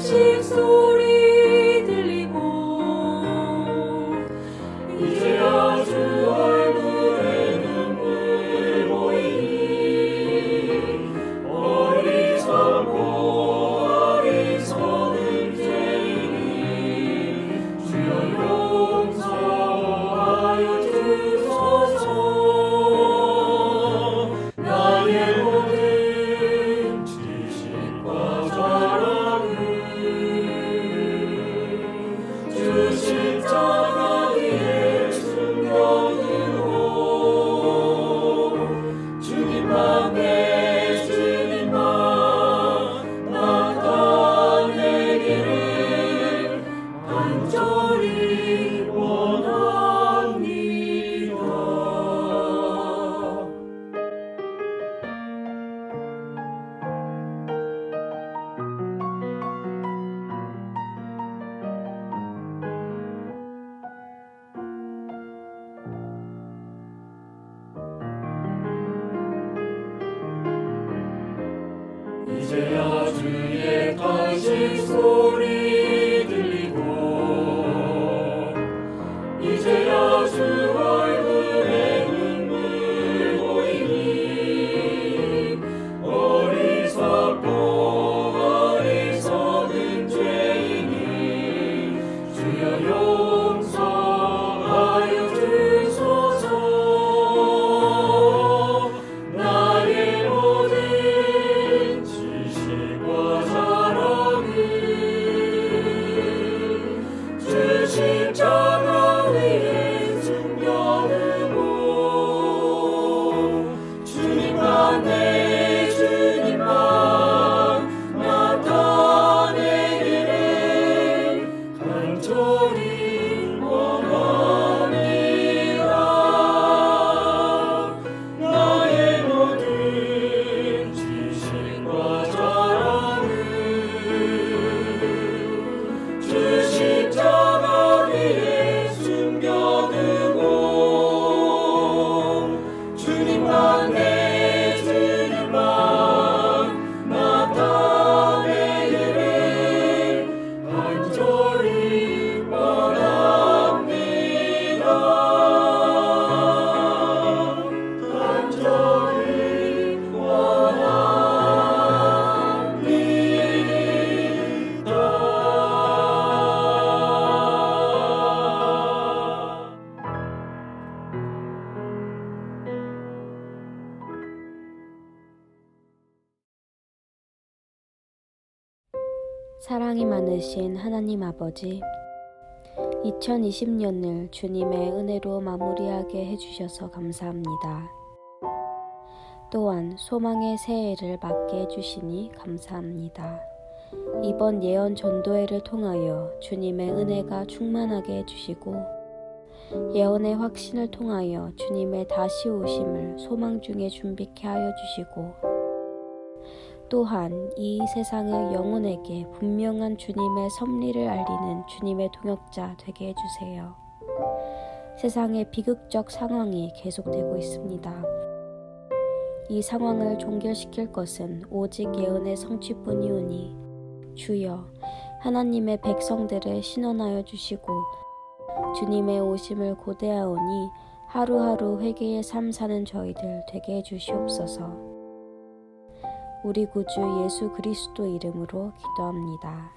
가식 소리 들리고 이제야 주 얼굴에 눈물 보이니 어리석고 어리석은 죄인이 주여 용서하여 주소서. 나의 모든 지식과 자랑을 주 십자가 위에 숨겨두고 주님만 내 주님만 나타내기를 간절히 원합니다. 이제야 주의 가식 소리 들리고 이제야 주 얼굴에 눈물 보이니 어리석고 어리석은 죄인이 주여 용서하여 주소서. 나의 모든 지식과 자랑을 주 십자가 위에 숨겨두고 주님만 내 주님만 나타내기를 간절히 원합니다. 나의 모든 지식과 자랑을 주 십자가 위에 숨겨두고 주님만 내 주님만 나타내기를 간절히 원합니다. 간절히 원합니다. 사랑이 많으신 하나님 아버지, 2020년을 주님의 은혜로 마무리하게 해주셔서 감사합니다. 또한 소망의 새해를 맞게 해주시니 감사합니다. 이번 예언 전도회를 통하여 주님의 은혜가 충만하게 해주시고 예언의 확신을 통하여 주님의 다시 오심을 소망 중에 준비케 하여 주시고 또한 이 세상의 영혼에게 분명한 주님의 섭리를 알리는 주님의 동역자 되게 해주세요. 세상의 비극적 상황이 계속되고 있습니다. 이 상황을 종결시킬 것은 오직 예언의 성취뿐이오니 주여 하나님의 백성들을 신원하여 주시고 주님의 오심을 고대하오니 하루하루 회개의 삶 사는 저희들 되게 해주시옵소서. 우리 구주 예수 그리스도 이름으로 기도합니다.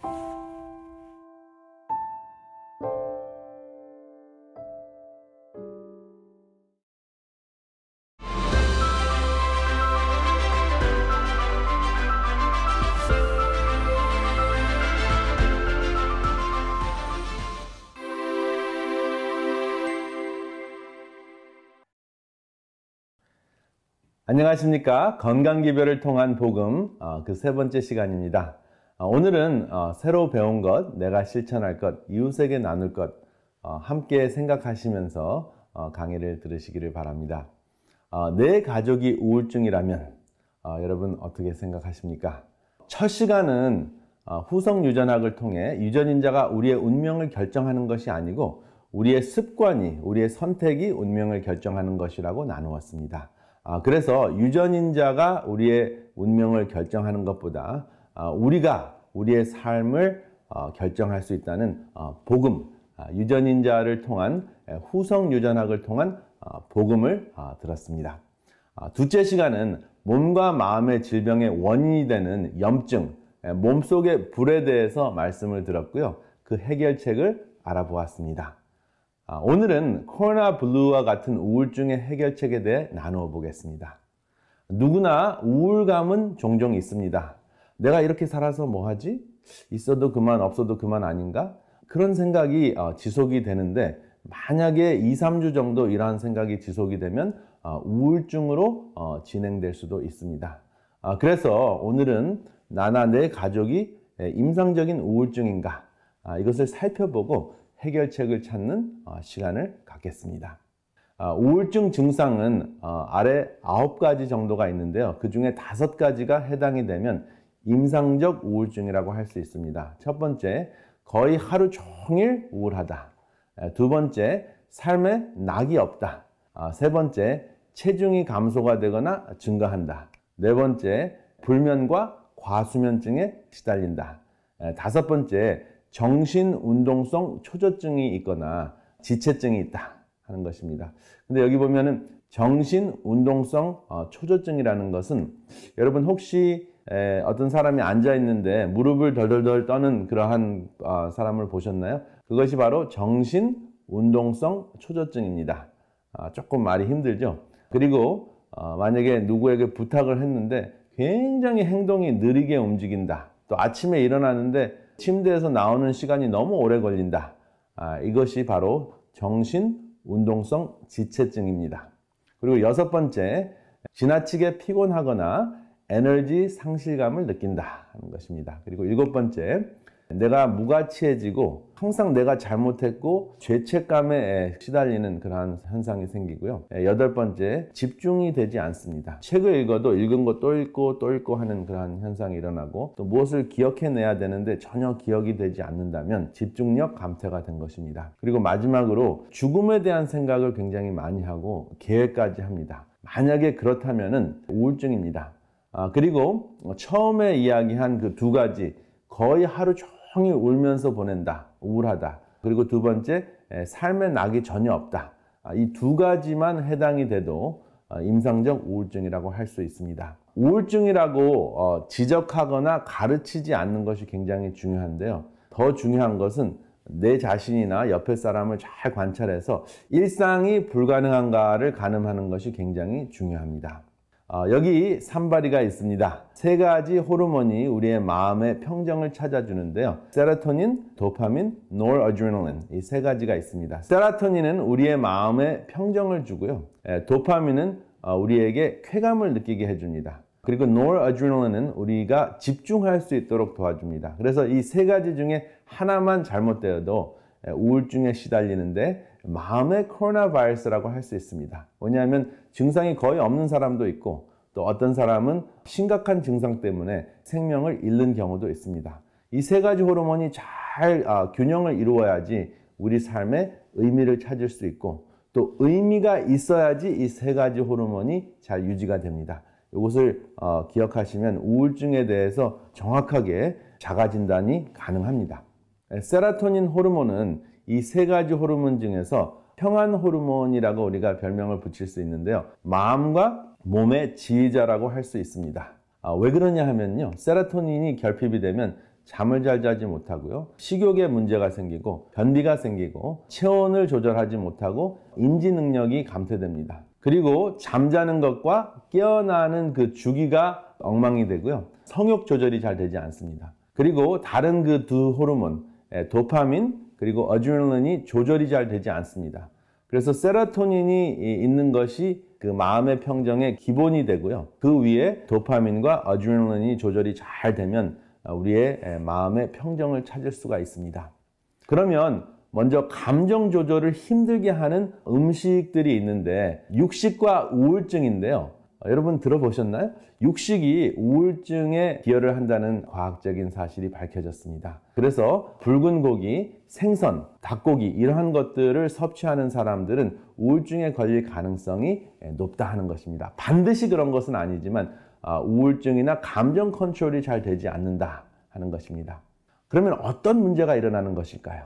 안녕하십니까. 건강기별을 통한 복음 그 세 번째 시간입니다. 오늘은 새로 배운 것, 내가 실천할 것, 이웃에게 나눌 것 함께 생각하시면서 강의를 들으시기를 바랍니다. 내 가족이 우울증이라면 여러분 어떻게 생각하십니까? 첫 시간은 후성유전학을 통해 유전인자가 우리의 운명을 결정하는 것이 아니고 우리의 습관이, 우리의 선택이 운명을 결정하는 것이라고 나누었습니다. 그래서 유전인자가 우리의 운명을 결정하는 것보다 우리가 우리의 삶을 결정할 수 있다는 복음, 유전인자를 통한 후성 유전학을 통한 복음을 들었습니다. 둘째 시간은 몸과 마음의 질병의 원인이 되는 염증, 몸속의 불에 대해서 말씀을 들었고요. 그 해결책을 알아보았습니다. 오늘은 코로나 블루와 같은 우울증의 해결책에 대해 나누어 보겠습니다. 누구나 우울감은 종종 있습니다. 내가 이렇게 살아서 뭐 하지? 있어도 그만 없어도 그만 아닌가? 그런 생각이 지속이 되는데 만약에 2, 3주 정도 이러한 생각이 지속이 되면 우울증으로 진행될 수도 있습니다. 그래서 오늘은 나나 내 가족이 임상적인 우울증인가? 이것을 살펴보고 해결책을 찾는 시간을 갖겠습니다. 우울증 증상은 아래 9가지 정도가 있는데요. 그 중에 5가지가 해당이 되면 임상적 우울증이라고 할 수 있습니다. 첫 번째, 거의 하루 종일 우울하다. 두 번째, 삶에 낙이 없다. 세 번째, 체중이 감소가 되거나 증가한다. 네 번째, 불면과 과수면증에 시달린다. 다섯 번째, 정신운동성 초조증이 있거나 지체증이 있다 하는 것입니다. 근데 여기 보면은 정신운동성 초조증이라는 것은 여러분 혹시 어떤 사람이 앉아 있는데 무릎을 덜덜덜 떠는 그러한 사람을 보셨나요? 그것이 바로 정신운동성 초조증입니다. 조금 말이 힘들죠? 그리고 만약에 누구에게 부탁을 했는데 굉장히 행동이 느리게 움직인다. 또 아침에 일어나는데 침대에서 나오는 시간이 너무 오래 걸린다. 이것이 바로 정신운동성 지체증입니다. 그리고 6번째, 지나치게 피곤하거나 에너지 상실감을 느낀다 하는 것입니다. 그리고 7번째, 내가 무가치해지고 항상 내가 잘못했고 죄책감에 시달리는 그러한 현상이 생기고요. 8번째, 집중이 되지 않습니다. 책을 읽어도 읽은 거 또 읽고 또 읽고 하는 그러한 현상이 일어나고 또 무엇을 기억해내야 되는데 전혀 기억이 되지 않는다면 집중력 감퇴가 된 것입니다. 그리고 마지막으로 죽음에 대한 생각을 굉장히 많이 하고 계획까지 합니다. 만약에 그렇다면은 우울증입니다. 그리고 처음에 이야기한 그 2가지, 거의 하루 종일 울면서 보낸다, 우울하다. 그리고 2번째, 삶에 낙이 전혀 없다. 이 2가지만 해당이 돼도 임상적 우울증이라고 할 수 있습니다. 우울증이라고 지적하거나 가르치지 않는 것이 굉장히 중요한데요. 더 중요한 것은 내 자신이나 옆에 사람을 잘 관찰해서 일상이 불가능한가를 가늠하는 것이 굉장히 중요합니다. 여기 산바리가 있습니다. 3가지 호르몬이 우리의 마음의 평정을 찾아주는데요. 세로토닌, 도파민, 노르아드레날린, 이 3가지가 있습니다. 세로토닌은 우리의 마음에 평정을 주고요. 도파민은 우리에게 쾌감을 느끼게 해줍니다. 그리고 노르아드레날린은 우리가 집중할 수 있도록 도와줍니다. 그래서 이 3가지 중에 하나만 잘못되어도 우울증에 시달리는데 마음의 코로나 바이러스라고 할 수 있습니다. 왜냐하면 증상이 거의 없는 사람도 있고 또 어떤 사람은 심각한 증상 때문에 생명을 잃는 경우도 있습니다. 이 3가지 호르몬이 잘 균형을 이루어야지 우리 삶에 의미를 찾을 수 있고 또 의미가 있어야지 이 3가지 호르몬이 잘 유지가 됩니다. 이것을 기억하시면 우울증에 대해서 정확하게 자가진단이 가능합니다. 세로토닌 호르몬은 이 3가지 호르몬 중에서 평안 호르몬이라고 우리가 별명을 붙일 수 있는데요. 마음과 몸의 지휘자라고 할 수 있습니다. 왜 그러냐 하면요. 세로토닌이 결핍이 되면 잠을 잘 자지 못하고요. 식욕에 문제가 생기고 변비가 생기고 체온을 조절하지 못하고 인지 능력이 감퇴됩니다. 그리고 잠자는 것과 깨어나는 그 주기가 엉망이 되고요. 성욕 조절이 잘 되지 않습니다. 그리고 다른 그 2 호르몬, 도파민 그리고 어드레날린이 조절이 잘 되지 않습니다. 그래서 세로토닌이 있는 것이 그 마음의 평정의 기본이 되고요. 그 위에 도파민과 어드레날린이 조절이 잘 되면 우리의 마음의 평정을 찾을 수가 있습니다. 그러면 먼저 감정 조절을 힘들게 하는 음식들이 있는데 육식과 우울증인데요. 여러분 들어보셨나요? 육식이 우울증에 기여를 한다는 과학적인 사실이 밝혀졌습니다. 그래서 붉은 고기, 생선, 닭고기 이러한 것들을 섭취하는 사람들은 우울증에 걸릴 가능성이 높다 하는 것입니다. 반드시 그런 것은 아니지만 우울증이나 감정 컨트롤이 잘 되지 않는다 하는 것입니다. 그러면 어떤 문제가 일어나는 것일까요?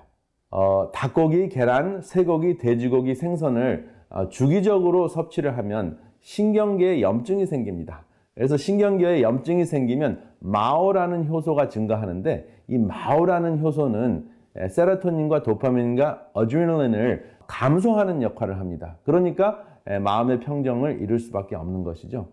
닭고기, 계란, 쇠고기, 돼지고기, 생선을 주기적으로 섭취를 하면 신경계에 염증이 생깁니다. 그래서 신경계에 염증이 생기면 마오라는 효소가 증가하는데, 이 마오라는 효소는 세로토닌과 도파민과 어드레날린을 감소하는 역할을 합니다. 그러니까 마음의 평정을 이룰 수밖에 없는 것이죠.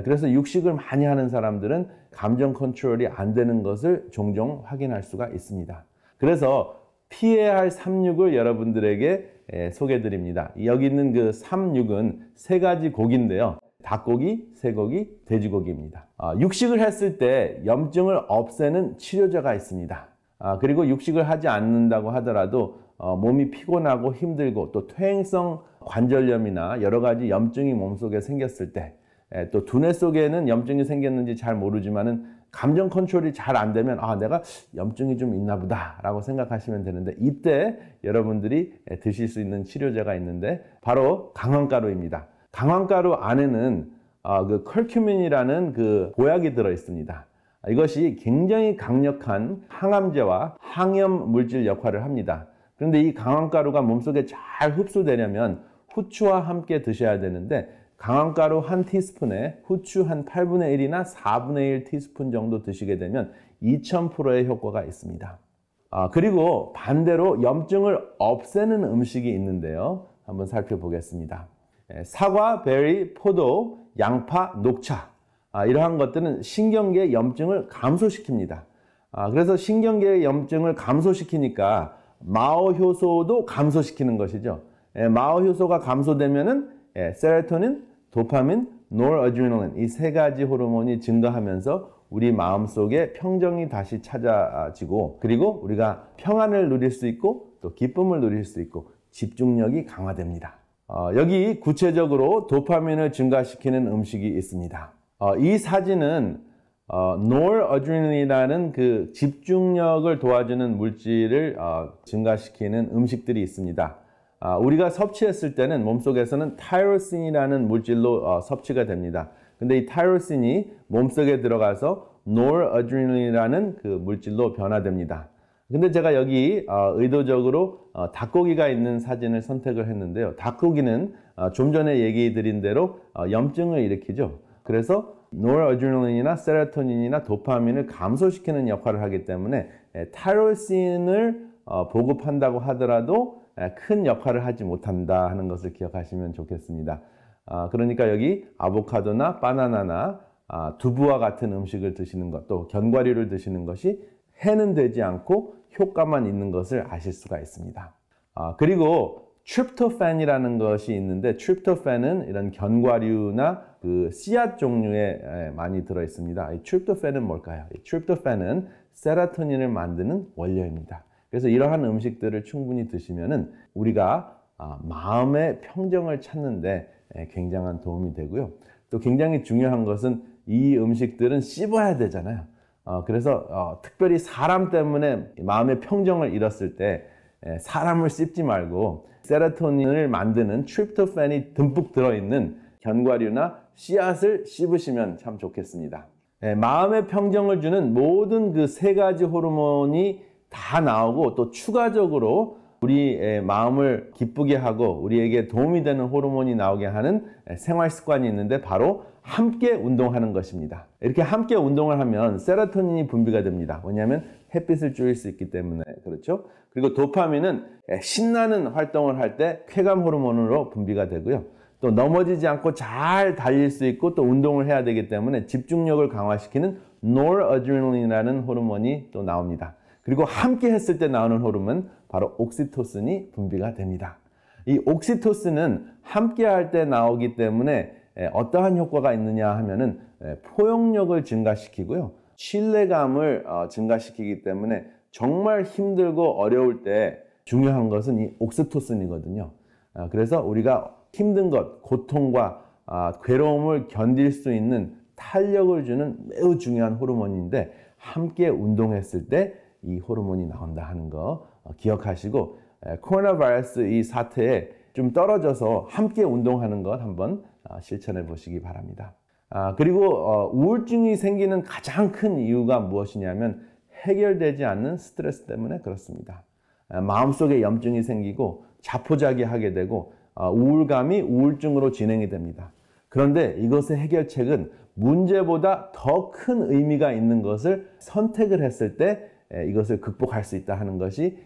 그래서 육식을 많이 하는 사람들은 감정 컨트롤이 안 되는 것을 종종 확인할 수가 있습니다. 그래서 피해야 할 3육을 여러분들에게 소개해 드립니다. 여기 있는 그 3육은 세 가지 고기인데요. 닭고기, 쇠고기, 돼지고기입니다. 육식을 했을 때 염증을 없애는 치료제가 있습니다. 그리고 육식을 하지 않는다고 하더라도 몸이 피곤하고 힘들고 또 퇴행성 관절염이나 여러 가지 염증이 몸속에 생겼을 때, 또 두뇌 속에는 염증이 생겼는지 잘 모르지만은 감정 컨트롤이 잘 안 되면 내가 염증이 좀 있나 보다 라고 생각하시면 되는데, 이때 여러분들이 드실 수 있는 치료제가 있는데 바로 강황가루입니다. 강황가루 안에는 그 커큐민이라는 그 보약이 들어 있습니다. 이것이 굉장히 강력한 항암제와 항염 물질 역할을 합니다. 그런데 이 강황가루가 몸속에 잘 흡수되려면 후추와 함께 드셔야 되는데, 강황가루 한 티스푼에 후추 한 8분의 1이나 4분의 1 티스푼 정도 드시게 되면 2000%의 효과가 있습니다. 그리고 반대로 염증을 없애는 음식이 있는데요. 한번 살펴보겠습니다. 사과, 베리, 포도, 양파, 녹차, 이러한 것들은 신경계 염증을 감소시킵니다. 그래서 신경계 염증을 감소시키니까 마오 효소도 감소시키는 것이죠. 마오 효소가 감소되면은 세로토닌, 도파민, 노르아드레날린, 이 세 가지 호르몬이 증가하면서 우리 마음속에 평정이 다시 찾아지고, 그리고 우리가 평안을 누릴 수 있고 또 기쁨을 누릴 수 있고 집중력이 강화됩니다. 여기 구체적으로 도파민을 증가시키는 음식이 있습니다. 이 사진은 노르아드레날린이라는 그 집중력을 도와주는 물질을 증가시키는 음식들이 있습니다. 우리가 섭취했을 때는 몸속에서는 타이로신이라는 물질로 섭취가 됩니다. 근데 이 타이로신이 몸속에 들어가서 노르아드레날린이라는 그 물질로 변화됩니다. 근데 제가 여기 의도적으로 닭고기가 있는 사진을 선택을 했는데요. 닭고기는 좀 전에 얘기 드린 대로 염증을 일으키죠. 그래서 노르아드레날린이나 세로토닌이나 도파민을 감소시키는 역할을 하기 때문에 타이로신을 보급한다고 하더라도 큰 역할을 하지 못한다 하는 것을 기억하시면 좋겠습니다. 그러니까 여기 아보카도나 바나나나 두부와 같은 음식을 드시는 것, 또 견과류를 드시는 것이 해는 되지 않고 효과만 있는 것을 아실 수가 있습니다. 그리고 트립토판이라는 것이 있는데, 트립토판은 이런 견과류나 그 씨앗 종류에 많이 들어 있습니다. 이 트립토판은 뭘까요? 이 트립토판은 세로토닌을 만드는 원료입니다. 그래서 이러한 음식들을 충분히 드시면은 우리가 마음의 평정을 찾는데 굉장한 도움이 되고요. 또 굉장히 중요한 것은 이 음식들은 씹어야 되잖아요. 그래서 특별히 사람 때문에 마음의 평정을 잃었을 때 사람을 씹지 말고 세로토닌을 만드는 트립토판이 듬뿍 들어있는 견과류나 씨앗을 씹으시면 참 좋겠습니다. 마음의 평정을 주는 모든 그 세 가지 호르몬이 다 나오고, 또 추가적으로 우리의 마음을 기쁘게 하고 우리에게 도움이 되는 호르몬이 나오게 하는 생활 습관이 있는데, 바로 함께 운동하는 것입니다. 이렇게 함께 운동을 하면 세로토닌이 분비가 됩니다. 왜냐하면 햇빛을 쬐일 수 있기 때문에 그렇죠. 그리고 도파민은 신나는 활동을 할 때 쾌감 호르몬으로 분비가 되고요. 또 넘어지지 않고 잘 달릴 수 있고 또 운동을 해야 되기 때문에 집중력을 강화시키는 노르아드레날린이라는 호르몬이 또 나옵니다. 그리고 함께 했을 때 나오는 호르몬, 바로 옥시토신이 분비가 됩니다. 이 옥시토신은 함께 할 때 나오기 때문에 어떠한 효과가 있느냐 하면은 포용력을 증가시키고요. 신뢰감을 증가시키기 때문에 정말 힘들고 어려울 때 중요한 것은 이 옥시토신이거든요. 그래서 우리가 힘든 것, 고통과 괴로움을 견딜 수 있는 탄력을 주는 매우 중요한 호르몬인데, 함께 운동했을 때 이 호르몬이 나온다 하는 거 기억하시고, 코로나 바이러스 이 사태에 좀 떨어져서 함께 운동하는 것 한번 실천해 보시기 바랍니다. 그리고 우울증이 생기는 가장 큰 이유가 무엇이냐면 해결되지 않는 스트레스 때문에 그렇습니다. 마음속에 염증이 생기고 자포자기하게 되고 우울감이 우울증으로 진행이 됩니다. 그런데 이것의 해결책은 문제보다 더 큰 의미가 있는 것을 선택을 했을 때 이것을 극복할 수 있다 하는 것이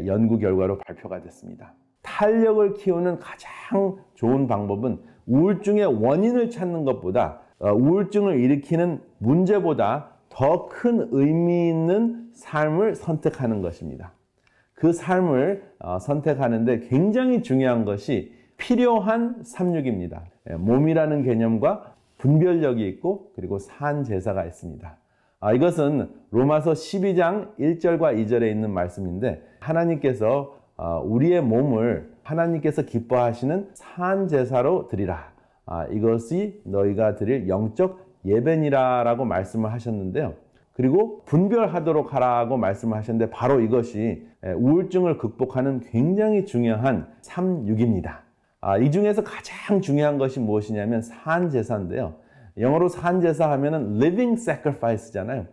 연구 결과로 발표가 됐습니다. 탄력을 키우는 가장 좋은 방법은 우울증의 원인을 찾는 것보다 우울증을 일으키는 문제보다 더 큰 의미 있는 삶을 선택하는 것입니다. 그 삶을 선택하는데 굉장히 중요한 것이 필요한 삼육입니다. 몸이라는 개념과 분별력이 있고 그리고 산제사가 있습니다. 이것은 로마서 12장 1절과 2절에 있는 말씀인데 하나님께서 우리의 몸을 하나님께서 기뻐하시는 산제사로 드리라. 이것이 너희가 드릴 영적 예배니라 라고 말씀을 하셨는데요. 그리고 분별하도록 하라고 말씀을 하셨는데 바로 이것이 우울증을 극복하는 굉장히 중요한 삼육입니다. 이 중에서 가장 중요한 것이 무엇이냐면 산제사인데요. 영어로 산제사 하면은 living sacrifice잖아요.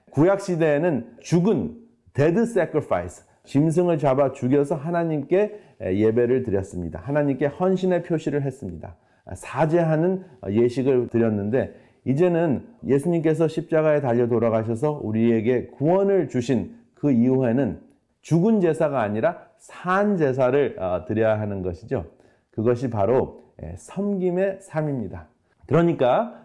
구약 시대에는 죽은 dead sacrifice, 짐승을 잡아 죽여서 하나님께 예배를 드렸습니다. 하나님께 헌신의 표시를 했습니다. 사죄하는 예식을 드렸는데 이제는 예수님께서 십자가에 달려 돌아가셔서 우리에게 구원을 주신 그 이후에는 죽은 제사가 아니라 산 제사를 드려야 하는 것이죠. 그것이 바로 섬김의 삶입니다. 그러니까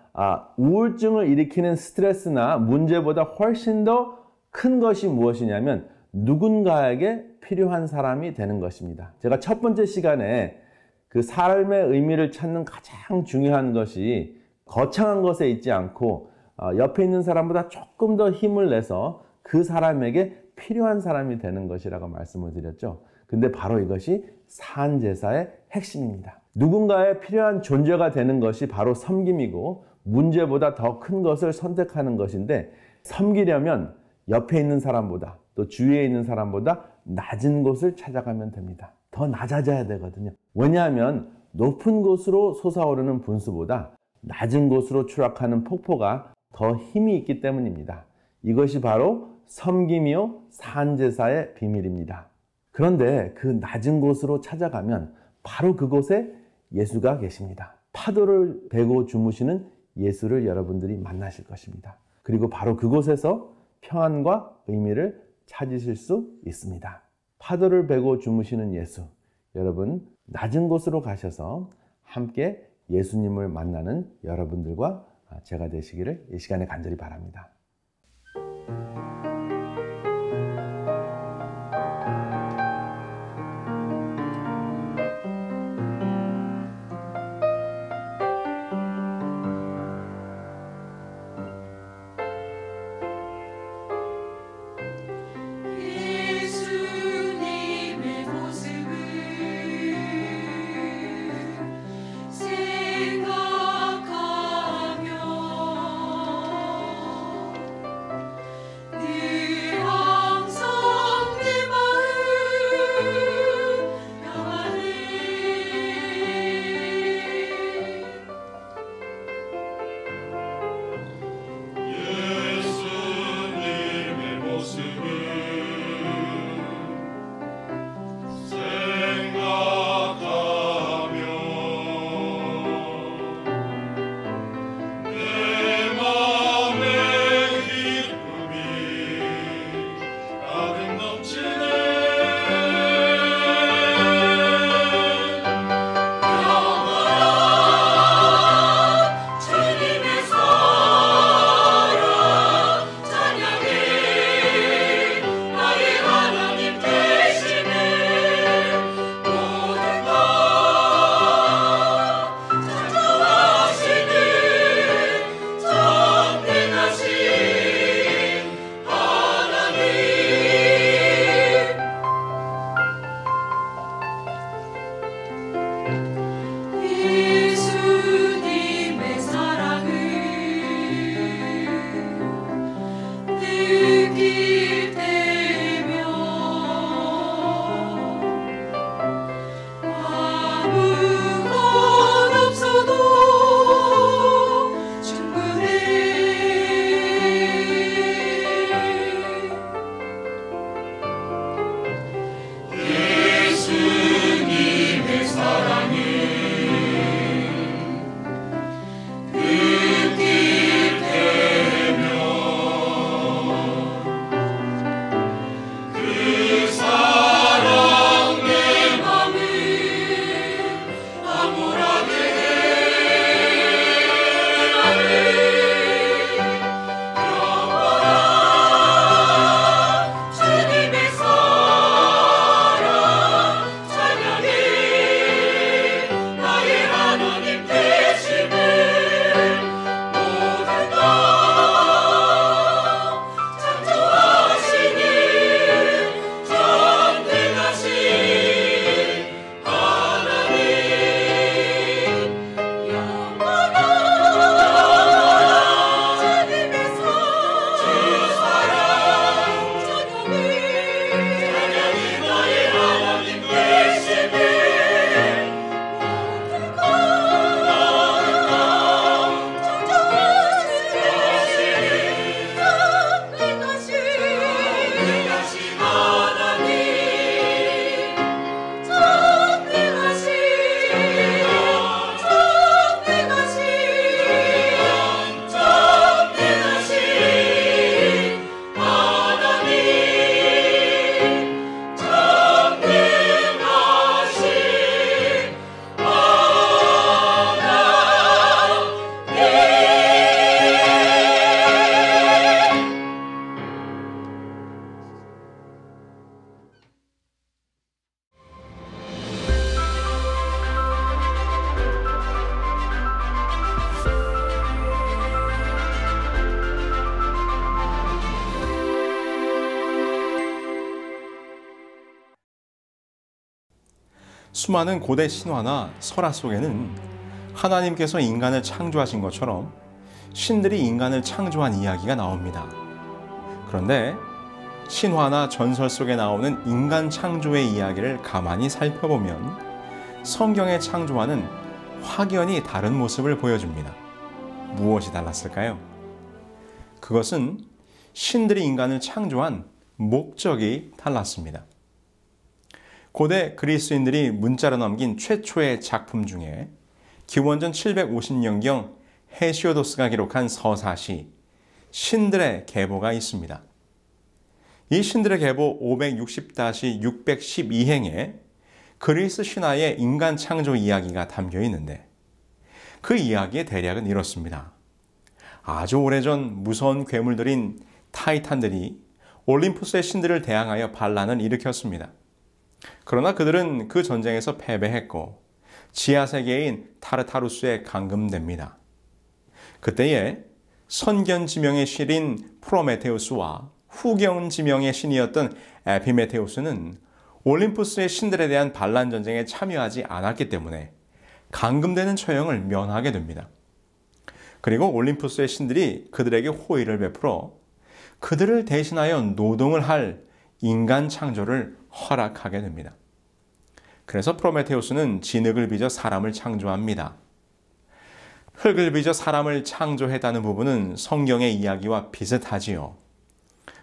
우울증을 일으키는 스트레스나 문제보다 훨씬 더 큰 것이 무엇이냐면 누군가에게 필요한 사람이 되는 것입니다. 제가 첫 번째 시간에 그 삶의 의미를 찾는 가장 중요한 것이 거창한 것에 있지 않고 옆에 있는 사람보다 조금 더 힘을 내서 그 사람에게 필요한 사람이 되는 것이라고 말씀을 드렸죠. 근데 바로 이것이 산제사의 핵심입니다. 누군가의 필요한 존재가 되는 것이 바로 섬김이고 문제보다 더 큰 것을 선택하는 것인데 섬기려면 옆에 있는 사람보다 또 주위에 있는 사람보다 낮은 곳을 찾아가면 됩니다. 더 낮아져야 되거든요. 왜냐하면 높은 곳으로 솟아오르는 분수보다 낮은 곳으로 추락하는 폭포가 더 힘이 있기 때문입니다. 이것이 바로 섬김이요 산제사의 비밀입니다. 그런데 그 낮은 곳으로 찾아가면 바로 그곳에 예수가 계십니다. 파도를 베고 주무시는 예수를 여러분들이 만나실 것입니다. 그리고 바로 그곳에서 평안과 의미를 찾으실 수 있습니다. 파도를 베고 주무시는 예수, 여러분 낮은 곳으로 가셔서 함께 예수님을 만나는 여러분들과 제가 되시기를 이 시간에 간절히 바랍니다. 예수님의 모습을 생각하며 수많은 고대 신화나 설화 속에는 하나님께서 인간을 창조하신 것처럼 신들이 인간을 창조한 이야기가 나옵니다. 그런데 신화나 전설 속에 나오는 인간 창조의 이야기를 가만히 살펴보면 성경의 창조와는 확연히 다른 모습을 보여줍니다. 무엇이 달랐을까요? 그것은 신들이 인간을 창조한 목적이 달랐습니다. 고대 그리스인들이 문자로 남긴 최초의 작품 중에 기원전 750년경 헤시오도스가 기록한 서사시 신들의 계보가 있습니다. 이 신들의 계보 560-612행에 그리스 신화의 인간 창조 이야기가 담겨 있는데 그 이야기의 대략은 이렇습니다. 아주 오래전 무서운 괴물들인 타이탄들이 올림푸스의 신들을 대항하여 반란을 일으켰습니다. 그러나 그들은 그 전쟁에서 패배했고 지하세계인 타르타루스에 감금됩니다. 그때에 선견지명의 신인 프로메테우스와 후견지명의 신이었던 에피메테우스는 올림푸스의 신들에 대한 반란 전쟁에 참여하지 않았기 때문에 감금되는 처형을 면하게 됩니다. 그리고 올림푸스의 신들이 그들에게 호의를 베풀어 그들을 대신하여 노동을 할 인간 창조를 허락하게 됩니다. 그래서 프로메테우스는 진흙을 빚어 사람을 창조합니다. 흙을 빚어 사람을 창조했다는 부분은 성경의 이야기와 비슷하지요.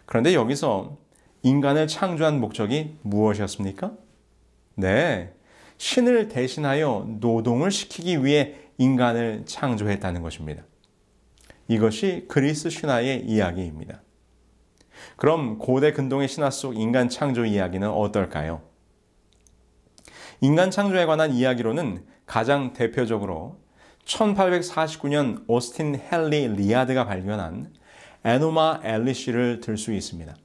그런데 여기서 인간을 창조한 목적이 무엇이었습니까? 네, 신을 대신하여 노동을 시키기 위해 인간을 창조했다는 것입니다. 이것이 그리스 신화의 이야기입니다. 그럼 고대 근동의 신화 속 인간 창조 이야기는 어떨까요? 인간 창조에 관한 이야기로는 가장 대표적으로 1849년 오스틴 헨리 리아드가 발견한 에노마 엘리시를 들 수 있습니다.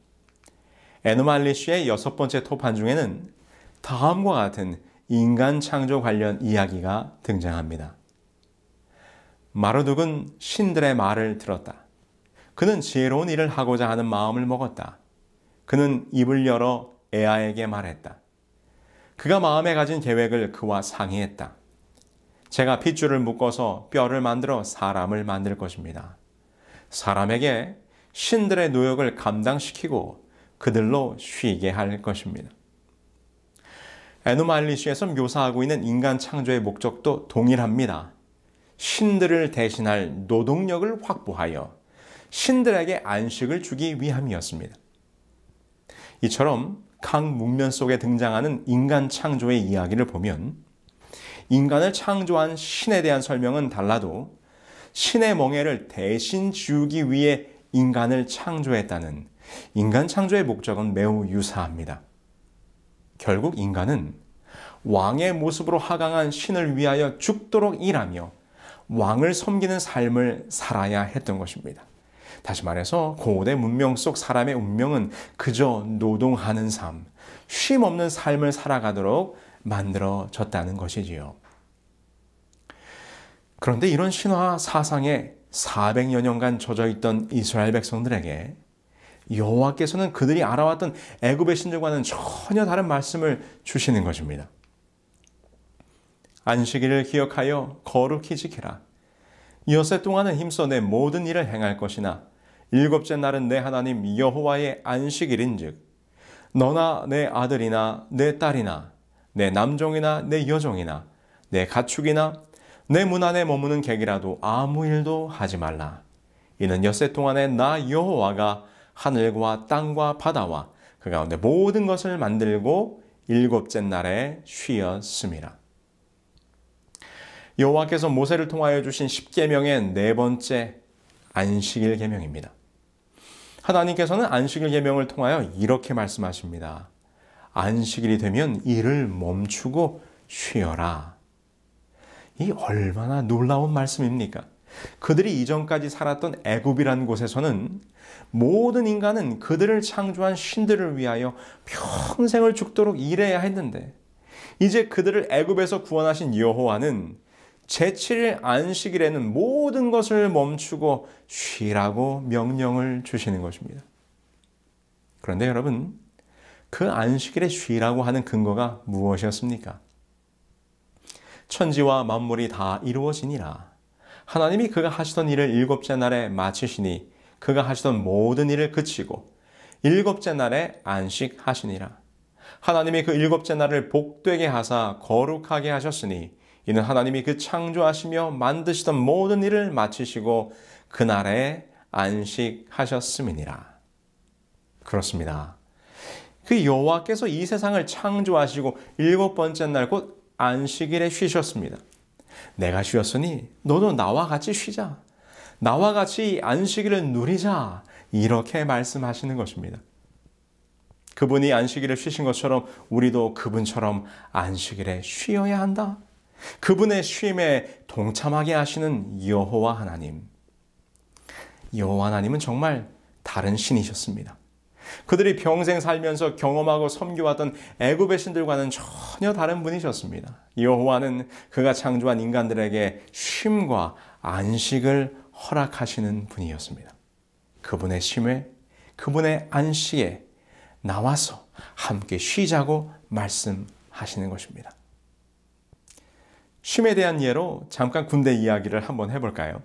에노마 엘리시의 6번째 토판 중에는 다음과 같은 인간 창조 관련 이야기가 등장합니다. 마르둑은 신들의 말을 들었다. 그는 지혜로운 일을 하고자 하는 마음을 먹었다. 그는 입을 열어 에아에게 말했다. 그가 마음에 가진 계획을 그와 상의했다. 제가 핏줄을 묶어서 뼈를 만들어 사람을 만들 것입니다. 사람에게 신들의 노역을 감당시키고 그들로 쉬게 할 것입니다. 에노마 엘리시에서 묘사하고 있는 인간 창조의 목적도 동일합니다. 신들을 대신할 노동력을 확보하여 신들에게 안식을 주기 위함이었습니다. 이처럼 각 문면 속에 등장하는 인간 창조의 이야기를 보면 인간을 창조한 신에 대한 설명은 달라도 신의 멍에를 대신 지우기 위해 인간을 창조했다는 인간 창조의 목적은 매우 유사합니다. 결국 인간은 왕의 모습으로 하강한 신을 위하여 죽도록 일하며 왕을 섬기는 삶을 살아야 했던 것입니다. 다시 말해서 고대 문명 속 사람의 운명은 그저 노동하는 삶, 쉼 없는 삶을 살아가도록 만들어졌다는 것이지요. 그런데 이런 신화 사상에 400여 년간 젖어있던 이스라엘 백성들에게 여호와께서는 그들이 알아왔던 애굽의 신들과는 전혀 다른 말씀을 주시는 것입니다. 안식일을 기억하여 거룩히 지키라. 엿새 동안은 힘써 내 모든 일을 행할 것이나 일곱째 날은 내 하나님 여호와의 안식일인즉 너나 내 아들이나 내 딸이나 내 남종이나 내 여종이나 내 가축이나 내 문 안에 머무는 객이라도 아무 일도 하지 말라. 이는 엿새 동안에 나 여호와가 하늘과 땅과 바다와 그 가운데 모든 것을 만들고 일곱째 날에 쉬었음이라. 여호와께서 모세를 통하여 주신 10계명의 네 번째 안식일 계명입니다. 하나님께서는 안식일 계명을 통하여 이렇게 말씀하십니다. 안식일이 되면 일을 멈추고 쉬어라. 이 얼마나 놀라운 말씀입니까? 그들이 이전까지 살았던 애굽이라는 곳에서는 모든 인간은 그들을 창조한 신들을 위하여 평생을 죽도록 일해야 했는데 이제 그들을 애굽에서 구원하신 여호와는 제7일 안식일에는 모든 것을 멈추고 쉬라고 명령을 주시는 것입니다. 그런데 여러분, 그 안식일에 쉬라고 하는 근거가 무엇이었습니까? 천지와 만물이 다 이루어지니라. 하나님이 그가 하시던 일을 일곱째 날에 마치시니 그가 하시던 모든 일을 그치고 일곱째 날에 안식하시니라. 하나님이 그 일곱째 날을 복되게 하사 거룩하게 하셨으니 이는 하나님이 그 창조하시며 만드시던 모든 일을 마치시고 그날에 안식하셨음이니라. 그렇습니다. 그 여호와께서 이 세상을 창조하시고 일곱 번째 날 곧 안식일에 쉬셨습니다. 내가 쉬었으니 너도 나와 같이 쉬자. 나와 같이 안식일을 누리자. 이렇게 말씀하시는 것입니다. 그분이 안식일을 쉬신 것처럼 우리도 그분처럼 안식일에 쉬어야 한다. 그분의 쉼에 동참하게 하시는 여호와 하나님. 여호와 하나님은 정말 다른 신이셨습니다. 그들이 평생 살면서 경험하고 섬겨왔던 애굽의 신들과는 전혀 다른 분이셨습니다. 여호와는 그가 창조한 인간들에게 쉼과 안식을 허락하시는 분이었습니다. 그분의 쉼에, 그분의 안식에 나와서 함께 쉬자고 말씀하시는 것입니다. 쉼에 대한 예로 잠깐 군대 이야기를 한번 해볼까요?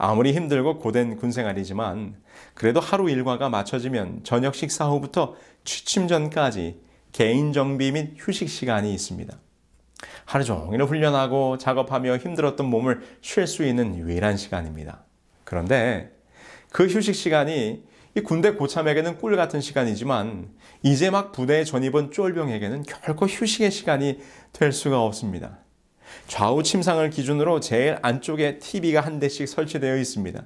아무리 힘들고 고된 군생활이지만 그래도 하루 일과가 맞춰지면 저녁 식사 후부터 취침 전까지 개인 정비 및 휴식 시간이 있습니다. 하루 종일 훈련하고 작업하며 힘들었던 몸을 쉴 수 있는 유일한 시간입니다. 그런데 그 휴식 시간이 이 군대 고참에게는 꿀 같은 시간이지만 이제 막 부대에 전입은 쫄병에게는 결코 휴식의 시간이 될 수가 없습니다. 좌우 침상을 기준으로 제일 안쪽에 TV가 한 대씩 설치되어 있습니다.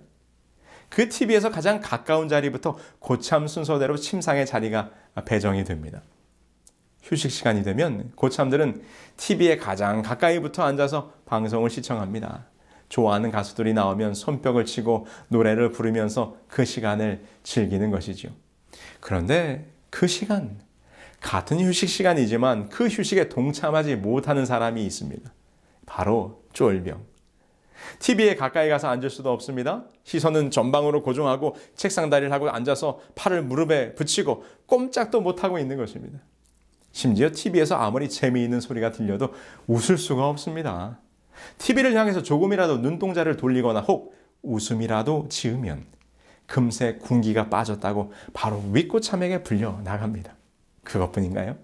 그 TV에서 가장 가까운 자리부터 고참 순서대로 침상의 자리가 배정이 됩니다. 휴식 시간이 되면 고참들은 TV에 가장 가까이부터 앉아서 방송을 시청합니다. 좋아하는 가수들이 나오면 손뼉을 치고 노래를 부르면서 그 시간을 즐기는 것이죠. 그런데 그 시간, 같은 휴식 시간이지만 그 휴식에 동참하지 못하는 사람이 있습니다. 바로 쫄병. TV에 가까이 가서 앉을 수도 없습니다. 시선은 전방으로 고정하고 책상 다리를 하고 앉아서 팔을 무릎에 붙이고 꼼짝도 못하고 있는 것입니다. 심지어 TV에서 아무리 재미있는 소리가 들려도 웃을 수가 없습니다. TV를 향해서 조금이라도 눈동자를 돌리거나 혹 웃음이라도 지으면 금세 군기가 빠졌다고 바로 윗고참에게 불려 나갑니다. 그것뿐인가요?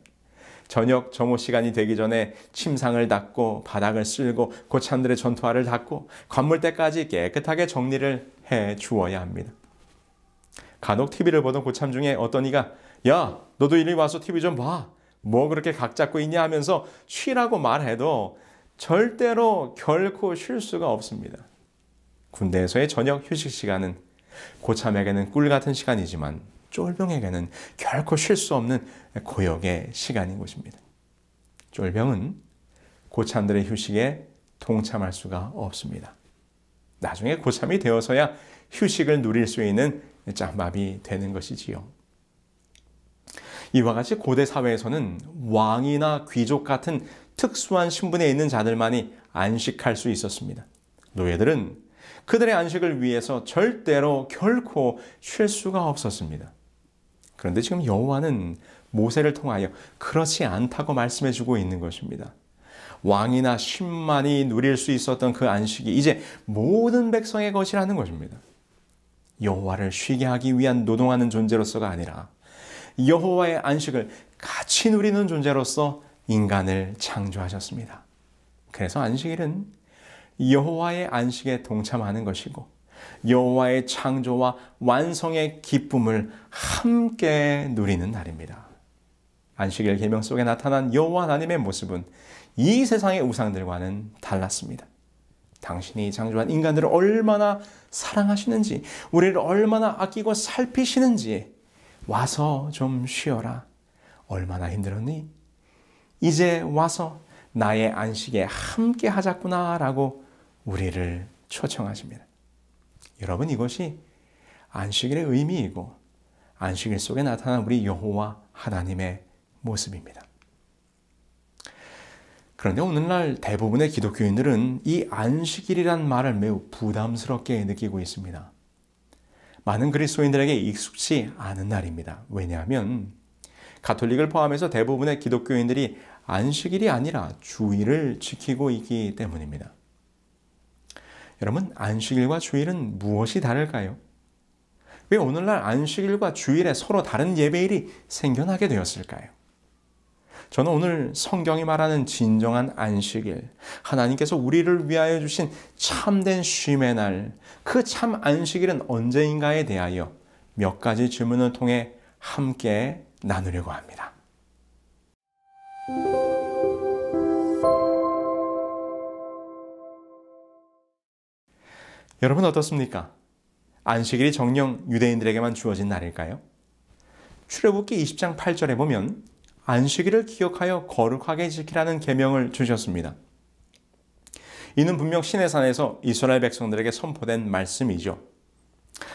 저녁 점호 시간이 되기 전에 침상을 닦고 바닥을 쓸고 고참들의 전투화를 닦고 관물대까지 깨끗하게 정리를 해 주어야 합니다. 간혹 TV를 보던 고참 중에 어떤 이가 야, 너도 이리 와서 TV 좀 봐. 뭐 그렇게 각 잡고 있냐 하면서 쉬라고 말해도 절대로 결코 쉴 수가 없습니다. 군대에서의 저녁 휴식 시간은 고참에게는 꿀 같은 시간이지만 쫄병에게는 결코 쉴 수 없는 고역의 시간인 것입니다. 쫄병은 고참들의 휴식에 동참할 수가 없습니다. 나중에 고참이 되어서야 휴식을 누릴 수 있는 짬밥이 되는 것이지요. 이와 같이 고대 사회에서는 왕이나 귀족 같은 특수한 신분에 있는 자들만이 안식할 수 있었습니다. 노예들은 그들의 안식을 위해서 절대로 결코 쉴 수가 없었습니다. 그런데 지금 여호와는 모세를 통하여 그렇지 않다고 말씀해주고 있는 것입니다. 왕이나 신만이 누릴 수 있었던 그 안식이 이제 모든 백성의 것이라는 것입니다. 여호와를 쉬게 하기 위한 노동하는 존재로서가 아니라 여호와의 안식을 같이 누리는 존재로서 인간을 창조하셨습니다. 그래서 안식일은 여호와의 안식에 동참하는 것이고 여호와의 창조와 완성의 기쁨을 함께 누리는 날입니다. 안식일 계명 속에 나타난 여호와 하나님의 모습은 이 세상의 우상들과는 달랐습니다. 당신이 창조한 인간들을 얼마나 사랑하시는지, 우리를 얼마나 아끼고 살피시는지 와서 좀 쉬어라. 얼마나 힘들었니? 이제 와서 나의 안식에 함께 하자꾸나라고 우리를 초청하십니다. 여러분, 이것이 안식일의 의미이고 안식일 속에 나타난 우리 여호와 하나님의 모습입니다. 그런데 오늘날 대부분의 기독교인들은 이 안식일이란 말을 매우 부담스럽게 느끼고 있습니다. 많은 그리스도인들에게 익숙치 않은 날입니다. 왜냐하면 가톨릭을 포함해서 대부분의 기독교인들이 안식일이 아니라 주일을 지키고 있기 때문입니다. 여러분, 안식일과 주일은 무엇이 다를까요? 왜 오늘날 안식일과 주일에 서로 다른 예배일이 생겨나게 되었을까요? 저는 오늘 성경이 말하는 진정한 안식일, 하나님께서 우리를 위하여 주신 참된 쉼의 날, 그 참 안식일은 언제인가에 대하여 몇 가지 질문을 통해 함께 나누려고 합니다. 여러분 어떻습니까? 안식일이 정녕 유대인들에게만 주어진 날일까요? 출애굽기 20장 8절에 보면 안식일을 기억하여 거룩하게 지키라는 계명을 주셨습니다. 이는 분명 시내산에서 이스라엘 백성들에게 선포된 말씀이죠.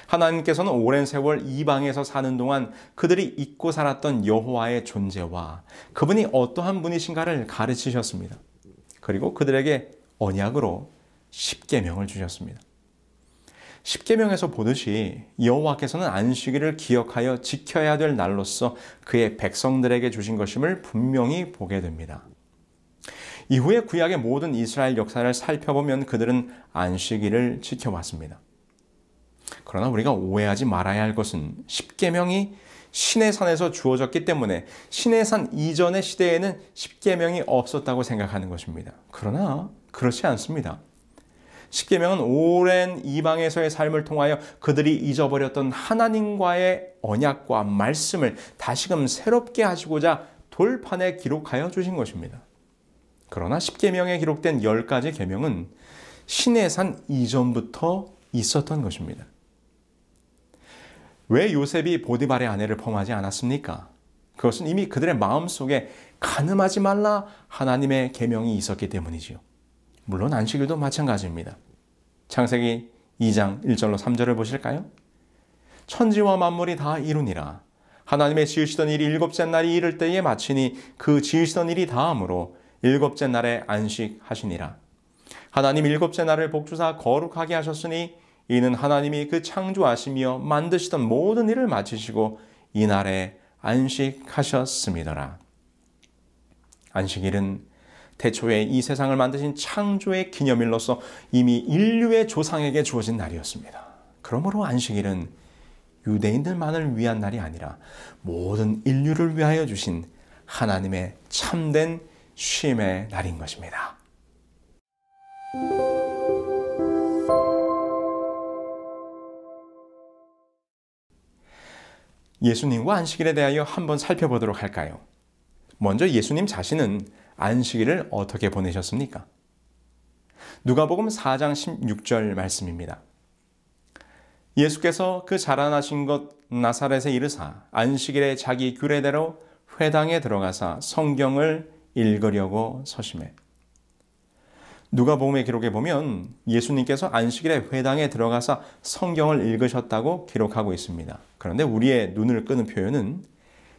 하나님께서는 오랜 세월 이방에서 사는 동안 그들이 잊고 살았던 여호와의 존재와 그분이 어떠한 분이신가를 가르치셨습니다. 그리고 그들에게 언약으로 십계명을 주셨습니다. 십계명에서 보듯이 여호와께서는 안식일을 기억하여 지켜야 될 날로서 그의 백성들에게 주신 것임을 분명히 보게 됩니다. 이후에 구약의 모든 이스라엘 역사를 살펴보면 그들은 안식일을 지켜왔습니다. 그러나 우리가 오해하지 말아야 할 것은 십계명이 시내산에서 주어졌기 때문에 시내산 이전의 시대에는 십계명이 없었다고 생각하는 것입니다. 그러나 그렇지 않습니다. 십계명은 오랜 이방에서의 삶을 통하여 그들이 잊어버렸던 하나님과의 언약과 말씀을 다시금 새롭게 하시고자 돌판에 기록하여 주신 것입니다. 그러나 십계명에 기록된 10가지 계명은 시내산 이전부터 있었던 것입니다. 왜 요셉이 보디발의 아내를 범하지 않았습니까? 그것은 이미 그들의 마음속에 간음하지 말라 하나님의 계명이 있었기 때문이지요. 물론 안식일도 마찬가지입니다. 창세기 2장 1절로 3절을 보실까요? 천지와 만물이 다 이루니라. 하나님의 지으시던 일이 일곱째 날이 이를 때에 마치니 그 지으시던 일이 다음으로 일곱째 날에 안식하시니라. 하나님 일곱째 날을 복주사 거룩하게 하셨으니 이는 하나님이 그 창조하시며 만드시던 모든 일을 마치시고 이 날에 안식하셨음이더라. 안식일은 태초에 이 세상을 만드신 창조의 기념일로서 이미 인류의 조상에게 주어진 날이었습니다. 그러므로 안식일은 유대인들만을 위한 날이 아니라 모든 인류를 위하여 주신 하나님의 참된 쉼의 날인 것입니다. 예수님과 안식일에 대하여 한번 살펴보도록 할까요? 먼저 예수님 자신은 안식일을 어떻게 보내셨습니까? 누가복음 4장 16절 말씀입니다. 예수께서 그 자라나신 것 나사렛에 이르사 안식일에 자기 규례대로 회당에 들어가사 성경을 읽으려고 서심해. 누가복음의 기록에 보면 예수님께서 안식일에 회당에 들어가서 성경을 읽으셨다고 기록하고 있습니다. 그런데 우리의 눈을 끄는 표현은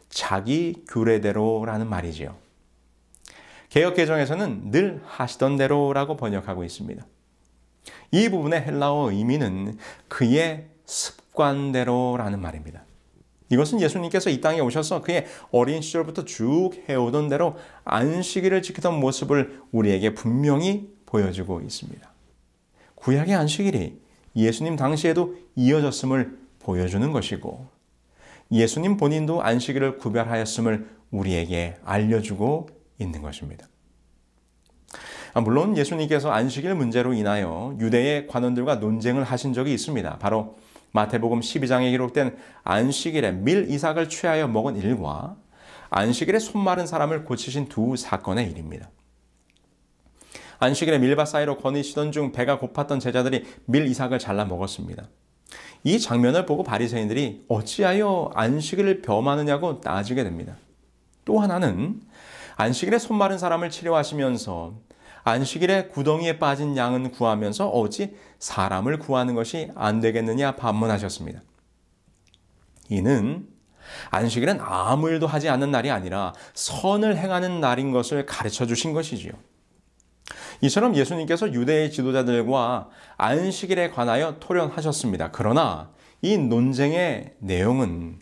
자기 규례대로라는 말이지요. 개역개정에서는 늘 하시던 대로라고 번역하고 있습니다. 이 부분의 헬라어 의미는 그의 습관대로라는 말입니다. 이것은 예수님께서 이 땅에 오셔서 그의 어린 시절부터 쭉 해오던 대로 안식일을 지키던 모습을 우리에게 분명히 보여주고 있습니다. 구약의 안식일이 예수님 당시에도 이어졌음을 보여주는 것이고 예수님 본인도 안식일을 구별하였음을 우리에게 알려주고 있는 것입니다. 물론 예수님께서 안식일 문제로 인하여 유대의 관원들과 논쟁을 하신 적이 있습니다. 바로 마태복음 12장에 기록된 안식일에 밀 이삭을 취하여 먹은 일과 안식일에 손 마른 사람을 고치신 두 사건의 일입니다. 안식일에 밀밭 사이로 거니시던 중 배가 고팠던 제자들이 밀 이삭을 잘라 먹었습니다. 이 장면을 보고 바리새인들이 어찌하여 안식일을 범하느냐고 따지게 됩니다. 또 하나는 안식일에 손 마른 사람을 치료하시면서 안식일에 구덩이에 빠진 양은 구하면서 어찌 사람을 구하는 것이 안 되겠느냐 반문하셨습니다. 이는 안식일은 아무 일도 하지 않는 날이 아니라 선을 행하는 날인 것을 가르쳐 주신 것이지요. 이처럼 예수님께서 유대의 지도자들과 안식일에 관하여 토론하셨습니다. 그러나 이 논쟁의 내용은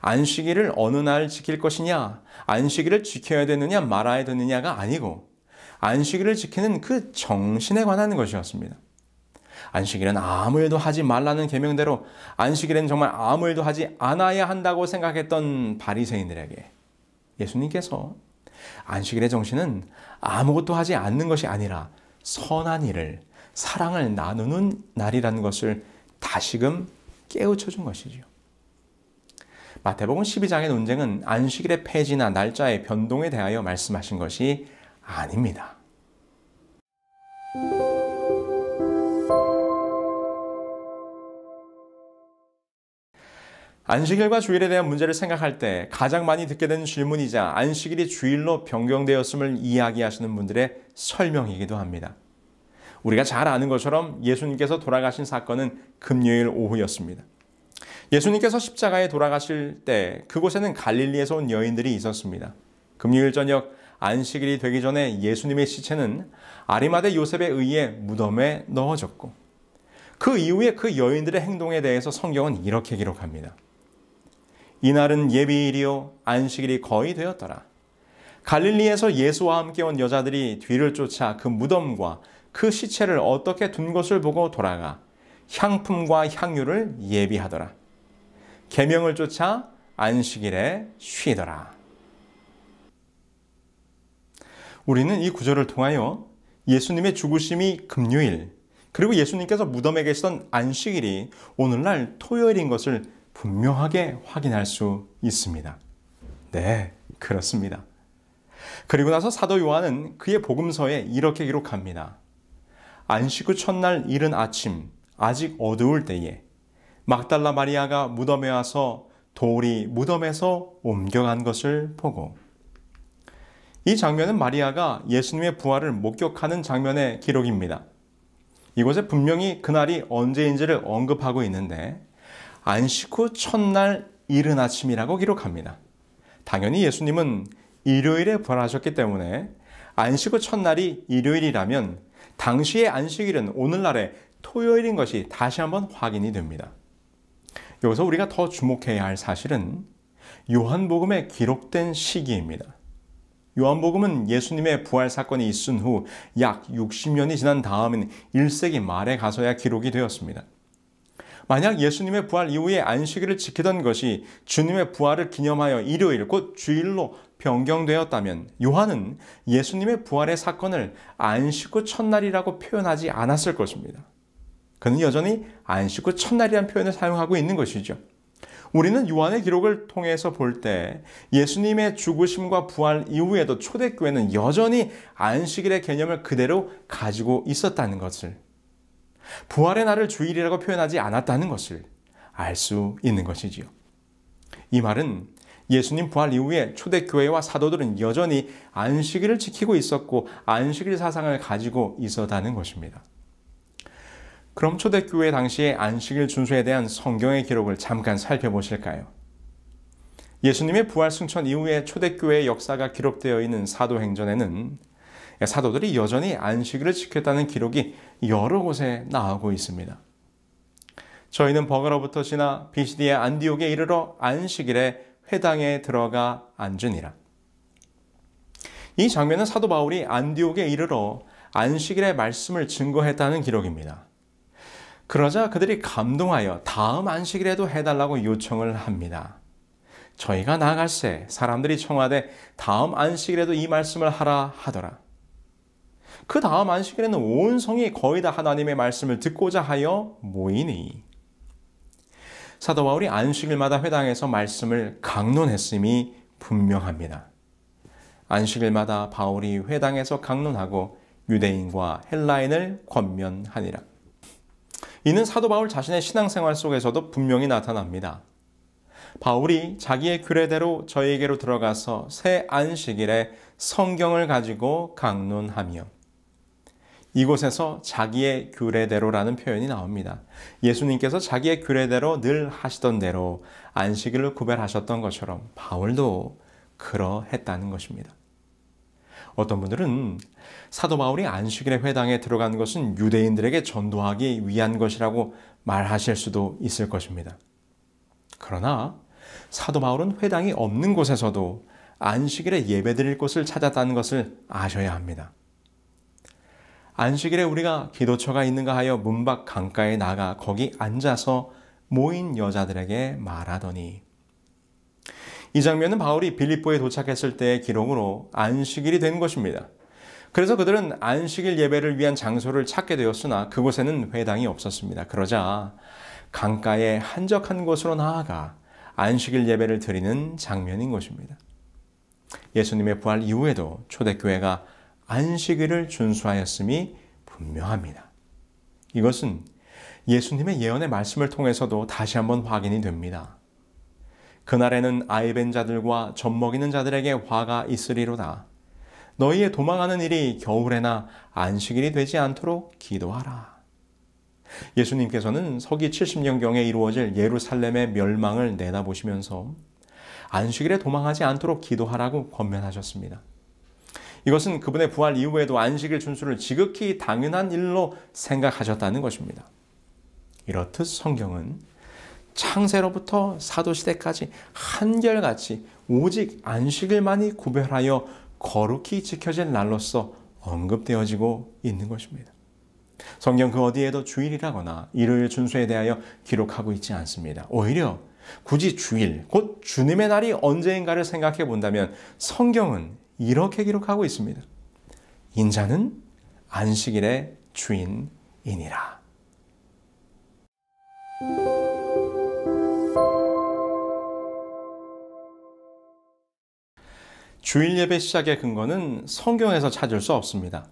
안식일을 어느 날 지킬 것이냐, 안식일을 지켜야 되느냐 말아야 되느냐가 아니고 안식일을 지키는 그 정신에 관한 것이었습니다. 안식일은 아무 일도 하지 말라는 계명대로 안식일은 정말 아무 일도 하지 않아야 한다고 생각했던 바리새인들에게 예수님께서 안식일의 정신은 아무것도 하지 않는 것이 아니라 선한 일을, 사랑을 나누는 날이라는 것을 다시금 깨우쳐 준 것이죠. 마태복음 12장의 논쟁은 안식일의 폐지나 날짜의 변동에 대하여 말씀하신 것이 아닙니다. 안식일과 주일에 대한 문제를 생각할 때 가장 많이 듣게 되는 질문이자 안식일이 주일로 변경되었음을 이야기하시는 분들의 설명이기도 합니다. 우리가 잘 아는 것처럼 예수님께서 돌아가신 사건은 금요일 오후였습니다. 예수님께서 십자가에 돌아가실 때 그곳에는 갈릴리에서 온 여인들이 있었습니다. 금요일 저녁 안식일이 되기 전에 예수님의 시체는 아리마대 요셉에 의해 무덤에 넣어졌고 그 이후에 그 여인들의 행동에 대해서 성경은 이렇게 기록합니다. 이날은 예비일이요 안식일이 거의 되었더라. 갈릴리에서 예수와 함께 온 여자들이 뒤를 쫓아 그 무덤과 그 시체를 어떻게 둔 것을 보고 돌아가 향품과 향유를 예비하더라. 계명을 쫓아 안식일에 쉬더라. 우리는 이 구절을 통하여 예수님의 죽으심이 금요일, 그리고 예수님께서 무덤에 계시던 안식일이 오늘날 토요일인 것을 분명하게 확인할 수 있습니다. 네, 그렇습니다. 그리고 나서 사도 요한은 그의 복음서에 이렇게 기록합니다. 안식 후 첫날 이른 아침, 아직 어두울 때에 막달라 마리아가 무덤에 와서 돌이 무덤에서 옮겨간 것을 보고, 이 장면은 마리아가 예수님의 부활을 목격하는 장면의 기록입니다. 이곳에 분명히 그날이 언제인지를 언급하고 있는데 안식 후 첫날 이른 아침이라고 기록합니다. 당연히 예수님은 일요일에 부활하셨기 때문에 안식 후 첫날이 일요일이라면 당시의 안식일은 오늘날의 토요일인 것이 다시 한번 확인이 됩니다. 여기서 우리가 더 주목해야 할 사실은 요한복음에 기록된 시기입니다. 요한복음은 예수님의 부활 사건이 있은 후 약 60년이 지난 다음인 1세기 말에 가서야 기록이 되었습니다. 만약 예수님의 부활 이후에 안식일을 지키던 것이 주님의 부활을 기념하여 일요일, 곧 주일로 변경되었다면 요한은 예수님의 부활의 사건을 안식 후 첫날이라고 표현하지 않았을 것입니다. 그는 여전히 안식 후 첫날이라는 표현을 사용하고 있는 것이죠. 우리는 요한의 기록을 통해서 볼 때 예수님의 죽으심과 부활 이후에도 초대교회는 여전히 안식일의 개념을 그대로 가지고 있었다는 것을, 부활의 날을 주일이라고 표현하지 않았다는 것을 알 수 있는 것이지요. 이 말은 예수님 부활 이후에 초대교회와 사도들은 여전히 안식일을 지키고 있었고 안식일 사상을 가지고 있었다는 것입니다. 그럼 초대교회 당시의 안식일 준수에 대한 성경의 기록을 잠깐 살펴보실까요? 예수님의 부활 승천 이후에 초대교회의 역사가 기록되어 있는 사도행전에는 사도들이 여전히 안식일을 지켰다는 기록이 여러 곳에 나오고 있습니다. 저희는 버가로부터 지나 비시디의 안디옥에 이르러 안식일에 회당에 들어가 앉으니라. 이 장면은 사도 바울이 안디옥에 이르러 안식일의 말씀을 증거했다는 기록입니다. 그러자 그들이 감동하여 다음 안식일에도 해달라고 요청을 합니다. 저희가 나아갈새 사람들이 청하되 다음 안식일에도 이 말씀을 하라 하더라. 그 다음 안식일에는 온 성이 거의 다 하나님의 말씀을 듣고자 하여 모이니, 사도 바울이 안식일마다 회당에서 말씀을 강론했음이 분명합니다. 안식일마다 바울이 회당에서 강론하고 유대인과 헬라인을 권면하니라. 이는 사도 바울 자신의 신앙생활 속에서도 분명히 나타납니다. 바울이 자기의 규례대로 저희에게로 들어가서 새 안식일에 성경을 가지고 강론하며, 이곳에서 자기의 규례대로라는 표현이 나옵니다. 예수님께서 자기의 규례대로 늘 하시던 대로 안식일을 구별하셨던 것처럼 바울도 그러했다는 것입니다. 어떤 분들은 사도 바울이 안식일의 회당에 들어간 것은 유대인들에게 전도하기 위한 것이라고 말하실 수도 있을 것입니다. 그러나 사도 바울은 회당이 없는 곳에서도 안식일에 예배드릴 곳을 찾았다는 것을 아셔야 합니다. 안식일에 우리가 기도처가 있는가 하여 문 밖 강가에 나가 거기 앉아서 모인 여자들에게 말하더니, 이 장면은 바울이 빌립보에 도착했을 때의 기록으로 안식일이 된 것입니다. 그래서 그들은 안식일 예배를 위한 장소를 찾게 되었으나 그곳에는 회당이 없었습니다. 그러자 강가의 한적한 곳으로 나아가 안식일 예배를 드리는 장면인 것입니다. 예수님의 부활 이후에도 초대교회가 안식일을 준수하였음이 분명합니다. 이것은 예수님의 예언의 말씀을 통해서도 다시 한번 확인이 됩니다. 그날에는 아이벤 자들과 젖먹이는 자들에게 화가 있으리로다. 너희의 도망하는 일이 겨울에나 안식일이 되지 않도록 기도하라. 예수님께서는 서기 70년경에 이루어질 예루살렘의 멸망을 내다보시면서 안식일에 도망하지 않도록 기도하라고 권면하셨습니다. 이것은 그분의 부활 이후에도 안식일 준수를 지극히 당연한 일로 생각하셨다는 것입니다. 이렇듯 성경은 창세로부터 사도시대까지 한결같이 오직 안식일만이 구별하여 거룩히 지켜질 날로서 언급되어지고 있는 것입니다. 성경 그 어디에도 주일이라거나 일요일 준수에 대하여 기록하고 있지 않습니다. 오히려 굳이 주일, 곧 주님의 날이 언제인가를 생각해 본다면 성경은 이렇게 기록하고 있습니다. 인자는 안식일의 주인이니라. 주일 예배 시작의 근거는 성경에서 찾을 수 없습니다.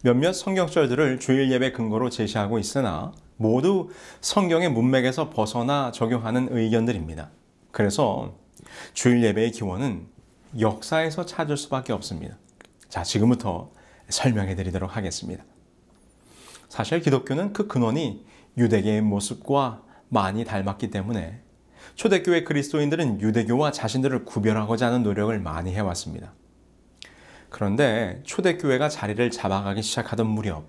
몇몇 성경절들을 주일 예배 근거로 제시하고 있으나 모두 성경의 문맥에서 벗어나 적용하는 의견들입니다. 그래서 주일 예배의 기원은 역사에서 찾을 수밖에 없습니다. 자, 지금부터 설명해 드리도록 하겠습니다. 사실 기독교는 그 근원이 유대계의 모습과 많이 닮았기 때문에 초대교회 그리스도인들은 유대교와 자신들을 구별하고자 하는 노력을 많이 해왔습니다. 그런데 초대교회가 자리를 잡아가기 시작하던 무렵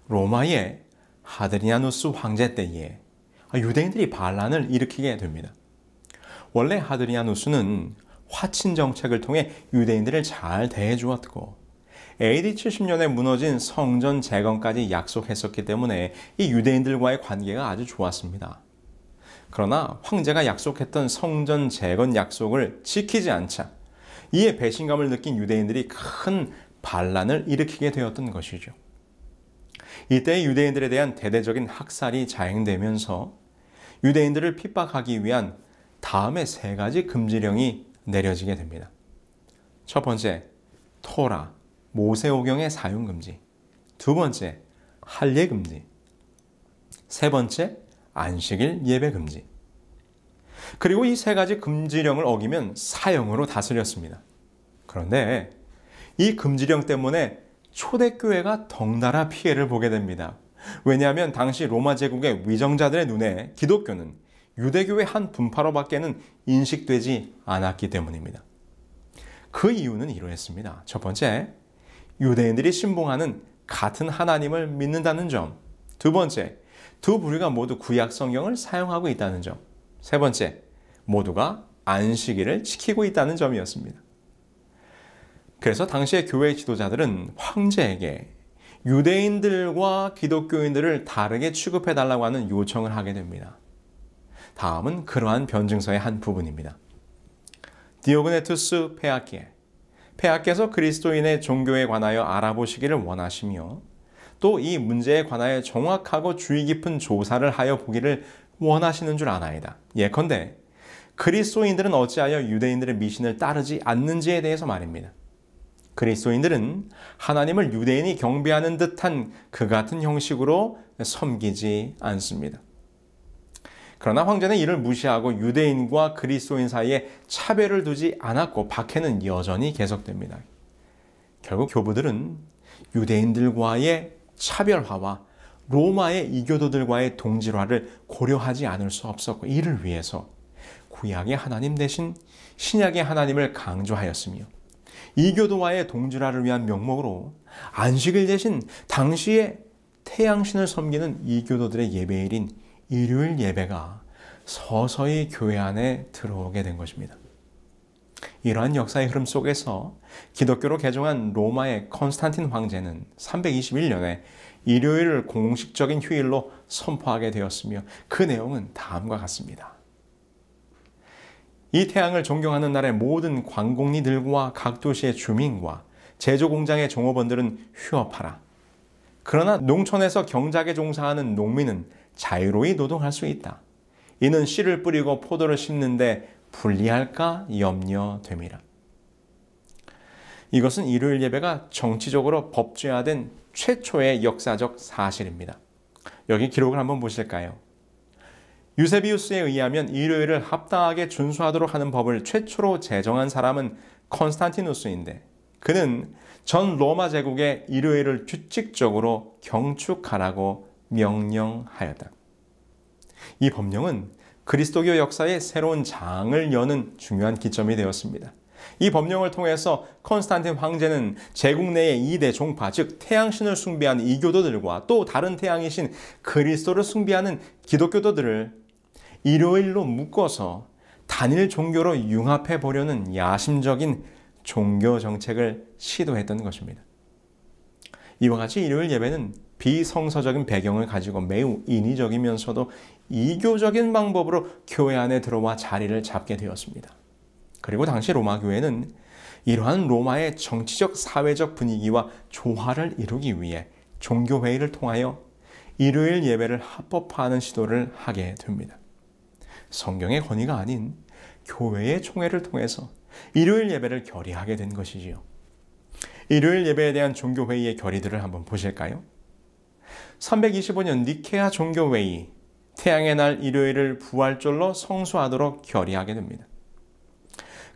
로마의 하드리아누스 황제 때에 유대인들이 반란을 일으키게 됩니다. 원래 하드리아누스는 화친 정책을 통해 유대인들을 잘 대해주었고 AD 70년에 무너진 성전 재건까지 약속했었기 때문에 이 유대인들과의 관계가 아주 좋았습니다. 그러나 황제가 약속했던 성전 재건 약속을 지키지 않자 이에 배신감을 느낀 유대인들이 큰 반란을 일으키게 되었던 것이죠. 이때 유대인들에 대한 대대적인 학살이 자행되면서 유대인들을 핍박하기 위한 다음의 3가지 금지령이 내려지게 됩니다. 첫 번째, 토라, 모세오경의 사용 금지. 두 번째, 할례 금지. 세 번째, 안식일 예배 금지. 그리고 이 3가지 금지령을 어기면 사형으로 다스렸습니다. 그런데 이 금지령 때문에 초대교회가 덩달아 피해를 보게 됩니다. 왜냐하면 당시 로마 제국의 위정자들의 눈에 기독교는 유대교의 한 분파로밖에는 인식되지 않았기 때문입니다. 그 이유는 이러했습니다. 첫 번째, 유대인들이 신봉하는 같은 하나님을 믿는다는 점. 두 번째, 두 부류가 모두 구약 성경을 사용하고 있다는 점. 세 번째, 모두가 안식일을 지키고 있다는 점이었습니다. 그래서 당시의 교회 지도자들은 황제에게 유대인들과 기독교인들을 다르게 취급해달라고 하는 요청을 하게 됩니다. 다음은 그러한 변증서의 한 부분입니다. 디오그네투스 폐하께, 폐하께서 그리스도인의 종교에 관하여 알아보시기를 원하시며 또 이 문제에 관하여 정확하고 주의 깊은 조사를 하여 보기를 원하시는 줄 아나이다. 예컨대 그리스도인들은 어찌하여 유대인들의 미신을 따르지 않는지에 대해서 말입니다. 그리스도인들은 하나님을 유대인이 경배하는 듯한 그 같은 형식으로 섬기지 않습니다. 그러나 황제는 이를 무시하고 유대인과 그리스도인 사이에 차별을 두지 않았고 박해는 여전히 계속됩니다. 결국 교부들은 유대인들과의 차별화와 로마의 이교도들과의 동질화를 고려하지 않을 수 없었고 이를 위해서 구약의 하나님 대신 신약의 하나님을 강조하였으며 이교도와의 동질화를 위한 명목으로 안식일 대신 당시에 태양신을 섬기는 이교도들의 예배일인 일요일 예배가 서서히 교회 안에 들어오게 된 것입니다. 이러한 역사의 흐름 속에서 기독교로 개종한 로마의 컨스탄틴 황제는 321년에 일요일을 공식적인 휴일로 선포하게 되었으며 그 내용은 다음과 같습니다. 이 태양을 존경하는 날에 모든 관공리들과 각 도시의 주민과 제조공장의 종업원들은 휴업하라. 그러나 농촌에서 경작에 종사하는 농민은 자유로이 노동할 수 있다. 이는 씨를 뿌리고 포도를 심는데 불리할까 염려됨이라. 이것은 일요일 예배가 정치적으로 법제화된 최초의 역사적 사실입니다. 여기 기록을 한번 보실까요? 유세비우스에 의하면 일요일을 합당하게 준수하도록 하는 법을 최초로 제정한 사람은 컨스탄티누스인데 그는 전 로마 제국에 일요일을 규칙적으로 경축하라고 명령하였다. 이 법령은 그리스도교 역사의 새로운 장을 여는 중요한 기점이 되었습니다. 이 법령을 통해서 컨스탄틴 황제는 제국 내의 2대 종파, 즉 태양신을 숭배하는 이교도들과 또 다른 태양이신 그리스도를 숭배하는 기독교도들을 일요일로 묶어서 단일 종교로 융합해 보려는 야심적인 종교 정책을 시도했던 것입니다. 이와 같이 일요일 예배는 비성서적인 배경을 가지고 매우 인위적이면서도 이교적인 방법으로 교회 안에 들어와 자리를 잡게 되었습니다. 그리고 당시 로마 교회는 이러한 로마의 정치적 사회적 분위기와 조화를 이루기 위해 종교회의를 통하여 일요일 예배를 합법화하는 시도를 하게 됩니다. 성경의 건의가 아닌 교회의 총회를 통해서 일요일 예배를 결의하게 된 것이지요. 일요일 예배에 대한 종교회의의 결의들을 한번 보실까요? 325년 니케아 종교회의, 태양의 날 일요일을 부활절로 성수하도록 결의하게 됩니다.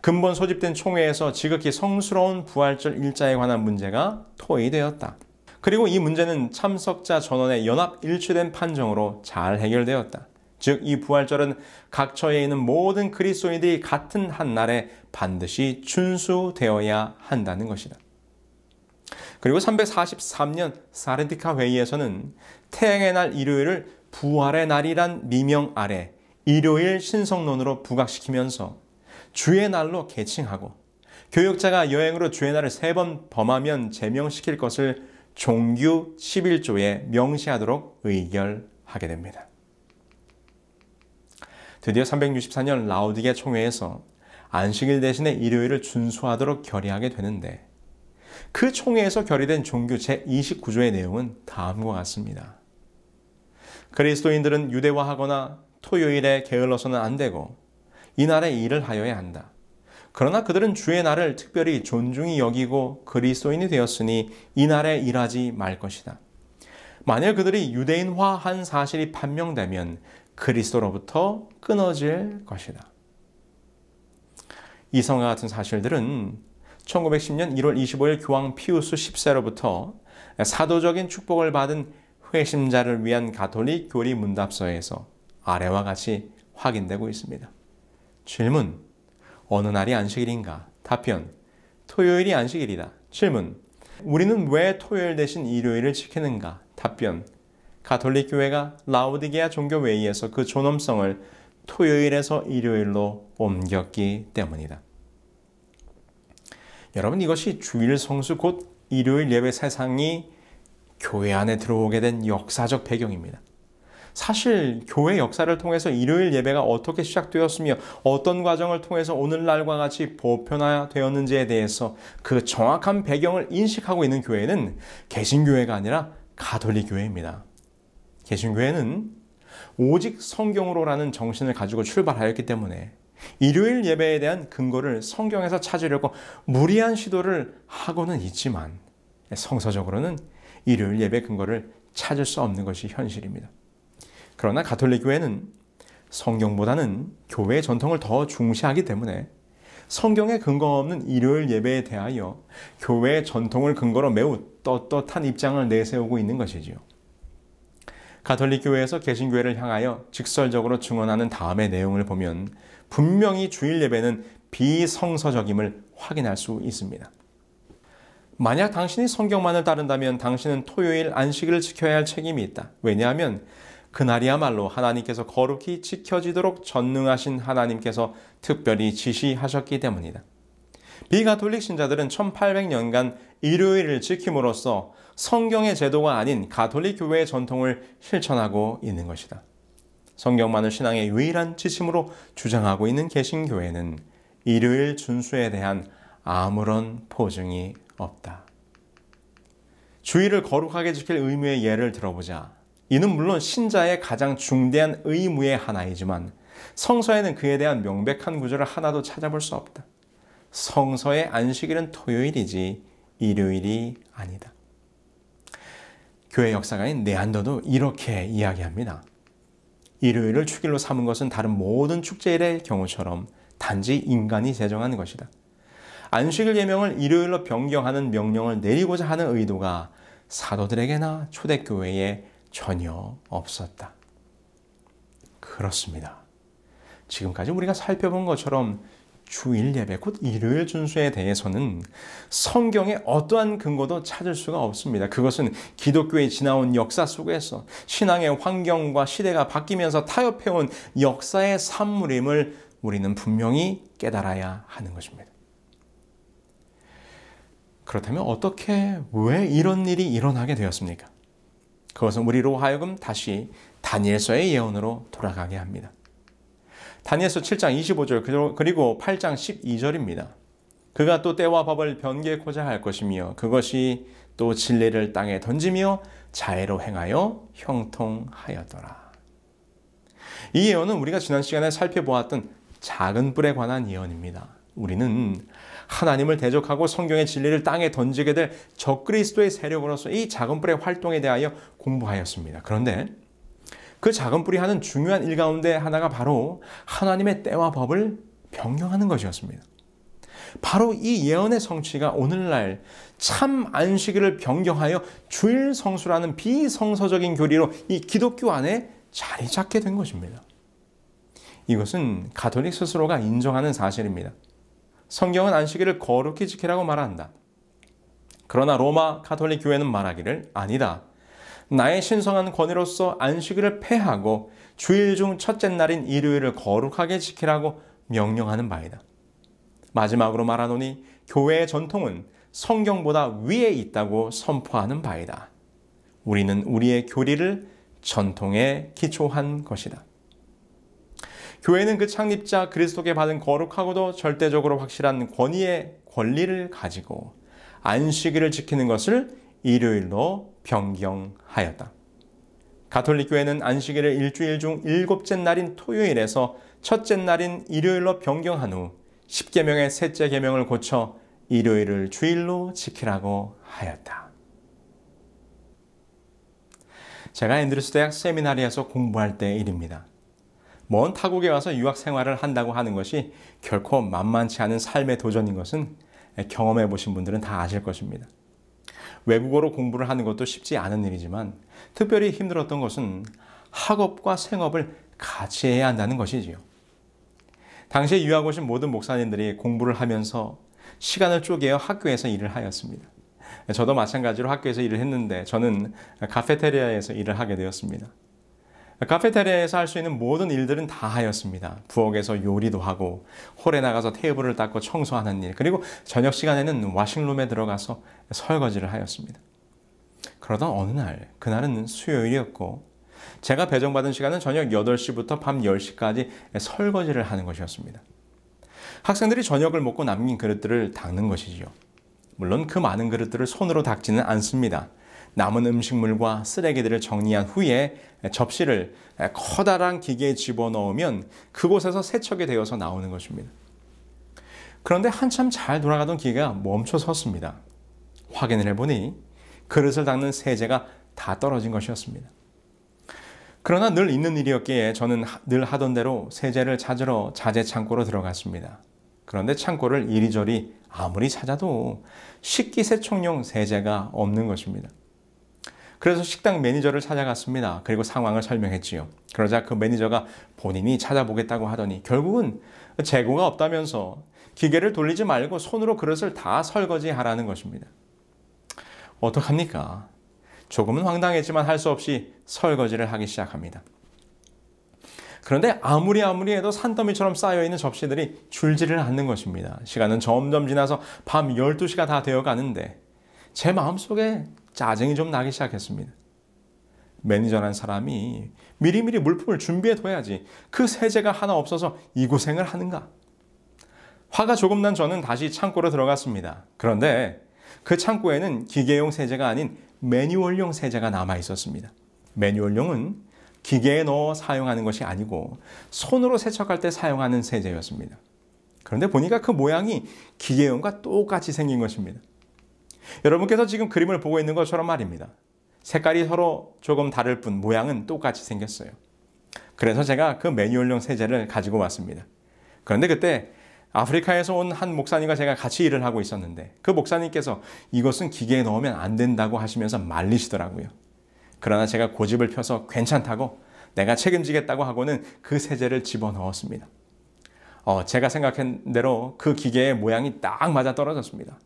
근본 소집된 총회에서 지극히 성스러운 부활절 일자에 관한 문제가 토의되었다. 그리고 이 문제는 참석자 전원의 연합 일치된 판정으로 잘 해결되었다. 즉, 이 부활절은 각처에 있는 모든 그리스도인들이 같은 한 날에 반드시 준수되어야 한다는 것이다. 그리고 343년 사르디카 회의에서는 태양의 날 일요일을 부활의 날이란 미명 아래 일요일 신성론으로 부각시키면서 주의 날로 개칭하고 교역자가 여행으로 주의 날을 3번 범하면 제명시킬 것을 종규 11조에 명시하도록 의결하게 됩니다. 드디어 364년 라우디게 총회에서 안식일 대신에 일요일을 준수하도록 결의하게 되는데 그 총회에서 결의된 종규 제29조의 내용은 다음과 같습니다. 그리스도인들은 유대화하거나 토요일에 게을러서는 안 되고 이날에 일을 하여야 한다. 그러나 그들은 주의 날을 특별히 존중히 여기고 그리스도인이 되었으니 이날에 일하지 말 것이다. 만일 그들이 유대인화한 사실이 판명되면 그리스도로부터 끊어질 것이다. 이성과 같은 사실들은 1910년 1월 25일 교황 피우스 10세로부터 사도적인 축복을 받은 회심자를 위한 가톨릭 교리 문답서에서 아래와 같이 확인되고 있습니다. 질문: 어느 날이 안식일인가? 답변: 토요일이 안식일이다. 질문: 우리는 왜 토요일 대신 일요일을 지키는가? 답변: 가톨릭 교회가 라우디게아 종교회의에서 그 존엄성을 토요일에서 일요일로 옮겼기 때문이다. 여러분, 이것이 주일 성수 곧 일요일 예배 세상이 교회 안에 들어오게 된 역사적 배경입니다. 사실 교회 역사를 통해서 일요일 예배가 어떻게 시작되었으며 어떤 과정을 통해서 오늘날과 같이 보편화되었는지에 대해서 그 정확한 배경을 인식하고 있는 교회는 개신교회가 아니라 가톨릭 교회입니다. 개신교회는 오직 성경으로라는 정신을 가지고 출발하였기 때문에 일요일 예배에 대한 근거를 성경에서 찾으려고 무리한 시도를 하고는 있지만 성서적으로는 일요일 예배 근거를 찾을 수 없는 것이 현실입니다. 그러나 가톨릭 교회는 성경보다는 교회의 전통을 더 중시하기 때문에 성경에 근거 없는 일요일 예배에 대하여 교회의 전통을 근거로 매우 떳떳한 입장을 내세우고 있는 것이지요. 가톨릭 교회에서 개신교회를 향하여 직설적으로 증언하는 다음의 내용을 보면 분명히 주일 예배는 비성서적임을 확인할 수 있습니다. 만약 당신이 성경만을 따른다면 당신은 토요일 안식일을 지켜야 할 책임이 있다. 왜냐하면 그날이야말로 하나님께서 거룩히 지켜지도록 전능하신 하나님께서 특별히 지시하셨기 때문이다. 비가톨릭 신자들은 1800년간 일요일을 지킴으로써 성경의 제도가 아닌 가톨릭 교회의 전통을 실천하고 있는 것이다. 성경만을 신앙의 유일한 지침으로 주장하고 있는 개신교회는 일요일 준수에 대한 아무런 보증이 없다. 주일을 거룩하게 지킬 의무의 예를 들어보자. 이는 물론 신자의 가장 중대한 의무의 하나이지만 성서에는 그에 대한 명백한 구절을 하나도 찾아볼 수 없다. 성서의 안식일은 토요일이지 일요일이 아니다. 교회 역사가인 네안더도 이렇게 이야기합니다. 일요일을 축일로 삼은 것은 다른 모든 축제일의 경우처럼 단지 인간이 제정한 것이다. 안식일 예명을 일요일로 변경하는 명령을 내리고자 하는 의도가 사도들에게나 초대교회에 전혀 없었다. 그렇습니다. 지금까지 우리가 살펴본 것처럼 주일 예배, 곧 일요일 준수에 대해서는 성경의 어떠한 근거도 찾을 수가 없습니다. 그것은 기독교의 지나온 역사 속에서 신앙의 환경과 시대가 바뀌면서 타협해온 역사의 산물임을 우리는 분명히 깨달아야 하는 것입니다. 그렇다면 어떻게, 왜 이런 일이 일어나게 되었습니까? 그것은 우리로 하여금 다시 다니엘서의 예언으로 돌아가게 합니다. 다니엘서 7장 25절 그리고 8장 12절입니다. 그가 또 때와 법을 변개코자 할 것이며 그것이 또 진리를 땅에 던지며 자애로 행하여 형통하였더라. 이 예언은 우리가 지난 시간에 살펴보았던 작은 뿔에 관한 예언입니다. 우리는 하나님을 대적하고 성경의 진리를 땅에 던지게 될 적그리스도의 세력으로서 이 작은 뿔의 활동에 대하여 공부하였습니다. 그런데 그 작은 뿔이 하는 중요한 일 가운데 하나가 바로 하나님의 때와 법을 변경하는 것이었습니다. 바로 이 예언의 성취가 오늘날 참 안식일을 변경하여 주일 성수라는 비성서적인 교리로 이 기독교 안에 자리 잡게 된 것입니다. 이것은 가톨릭 스스로가 인정하는 사실입니다. 성경은 안식일을 거룩히 지키라고 말한다. 그러나 로마 가톨릭 교회는 말하기를 아니다. 나의 신성한 권위로서 안식일을 폐하고 주일 중 첫째 날인 일요일을 거룩하게 지키라고 명령하는 바이다. 마지막으로 말하노니 교회의 전통은 성경보다 위에 있다고 선포하는 바이다. 우리는 우리의 교리를 전통에 기초한 것이다. 교회는 그 창립자 그리스도께 받은 거룩하고도 절대적으로 확실한 권리를 가지고 안식일을 지키는 것을 일요일로 변경하였다. 가톨릭 교회는 안식일을 일주일 중 7째 날인 토요일에서 첫째 날인 일요일로 변경한 후 10계명의 셋째 계명을 고쳐 일요일을 주일로 지키라고 하였다. 제가 앤드루스 대학 세미나리에서 공부할 때의 일입니다. 먼 타국에 와서 유학 생활을 한다고 하는 것이 결코 만만치 않은 삶의 도전인 것은 경험해 보신 분들은 다 아실 것입니다. 외국어로 공부를 하는 것도 쉽지 않은 일이지만 특별히 힘들었던 것은 학업과 생업을 같이 해야 한다는 것이지요. 당시에 유학 오신 모든 목사님들이 공부를 하면서 시간을 쪼개어 학교에서 일을 하였습니다. 저도 마찬가지로 학교에서 일을 했는데 저는 카페테리아에서 일을 하게 되었습니다. 카페테리아에서 할 수 있는 모든 일들은 다 하였습니다. 부엌에서 요리도 하고 홀에 나가서 테이블을 닦고 청소하는 일, 그리고 저녁 시간에는 워싱룸에 들어가서 설거지를 하였습니다. 그러던 어느 날, 그날은 수요일이었고 제가 배정받은 시간은 저녁 8시부터 밤 10시까지 설거지를 하는 것이었습니다. 학생들이 저녁을 먹고 남긴 그릇들을 닦는 것이지요. 물론 그 많은 그릇들을 손으로 닦지는 않습니다. 남은 음식물과 쓰레기들을 정리한 후에 접시를 커다란 기계에 집어넣으면 그곳에서 세척이 되어서 나오는 것입니다. 그런데 한참 잘 돌아가던 기계가 멈춰 섰습니다. 확인을 해보니 그릇을 닦는 세제가 다 떨어진 것이었습니다. 그러나 늘 있는 일이었기에 저는 늘 하던 대로 세제를 찾으러 자재 창고로 들어갔습니다. 그런데 창고를 이리저리 아무리 찾아도 식기세척용 세제가 없는 것입니다. 그래서 식당 매니저를 찾아갔습니다. 그리고 상황을 설명했지요. 그러자 그 매니저가 본인이 찾아보겠다고 하더니 결국은 재고가 없다면서 기계를 돌리지 말고 손으로 그릇을 다 설거지하라는 것입니다. 어떡합니까? 조금은 황당했지만 할 수 없이 설거지를 하기 시작합니다. 그런데 아무리 해도 산더미처럼 쌓여있는 접시들이 줄지를 않는 것입니다. 시간은 점점 지나서 밤 12시가 다 되어 가는데 제 마음속에 짜증이 좀 나기 시작했습니다. 매니저라는 사람이 미리미리 물품을 준비해 둬야지 그 세제가 하나 없어서 이 고생을 하는가. 화가 조금 난 저는 다시 창고로 들어갔습니다. 그런데 그 창고에는 기계용 세제가 아닌 매뉴얼용 세제가 남아 있었습니다. 매뉴얼용은 기계에 넣어 사용하는 것이 아니고 손으로 세척할 때 사용하는 세제였습니다. 그런데 보니까 그 모양이 기계용과 똑같이 생긴 것입니다. 여러분께서 지금 그림을 보고 있는 것처럼 말입니다. 색깔이 서로 조금 다를 뿐 모양은 똑같이 생겼어요. 그래서 제가 그 매뉴얼용 세제를 가지고 왔습니다. 그런데 그때 아프리카에서 온 한 목사님과 제가 같이 일을 하고 있었는데 그 목사님께서 이것은 기계에 넣으면 안 된다고 하시면서 말리시더라고요. 그러나 제가 고집을 펴서 괜찮다고 내가 책임지겠다고 하고는 그 세제를 집어넣었습니다. 제가 생각한 대로 그 기계의 모양이 딱 맞아 떨어졌습니다.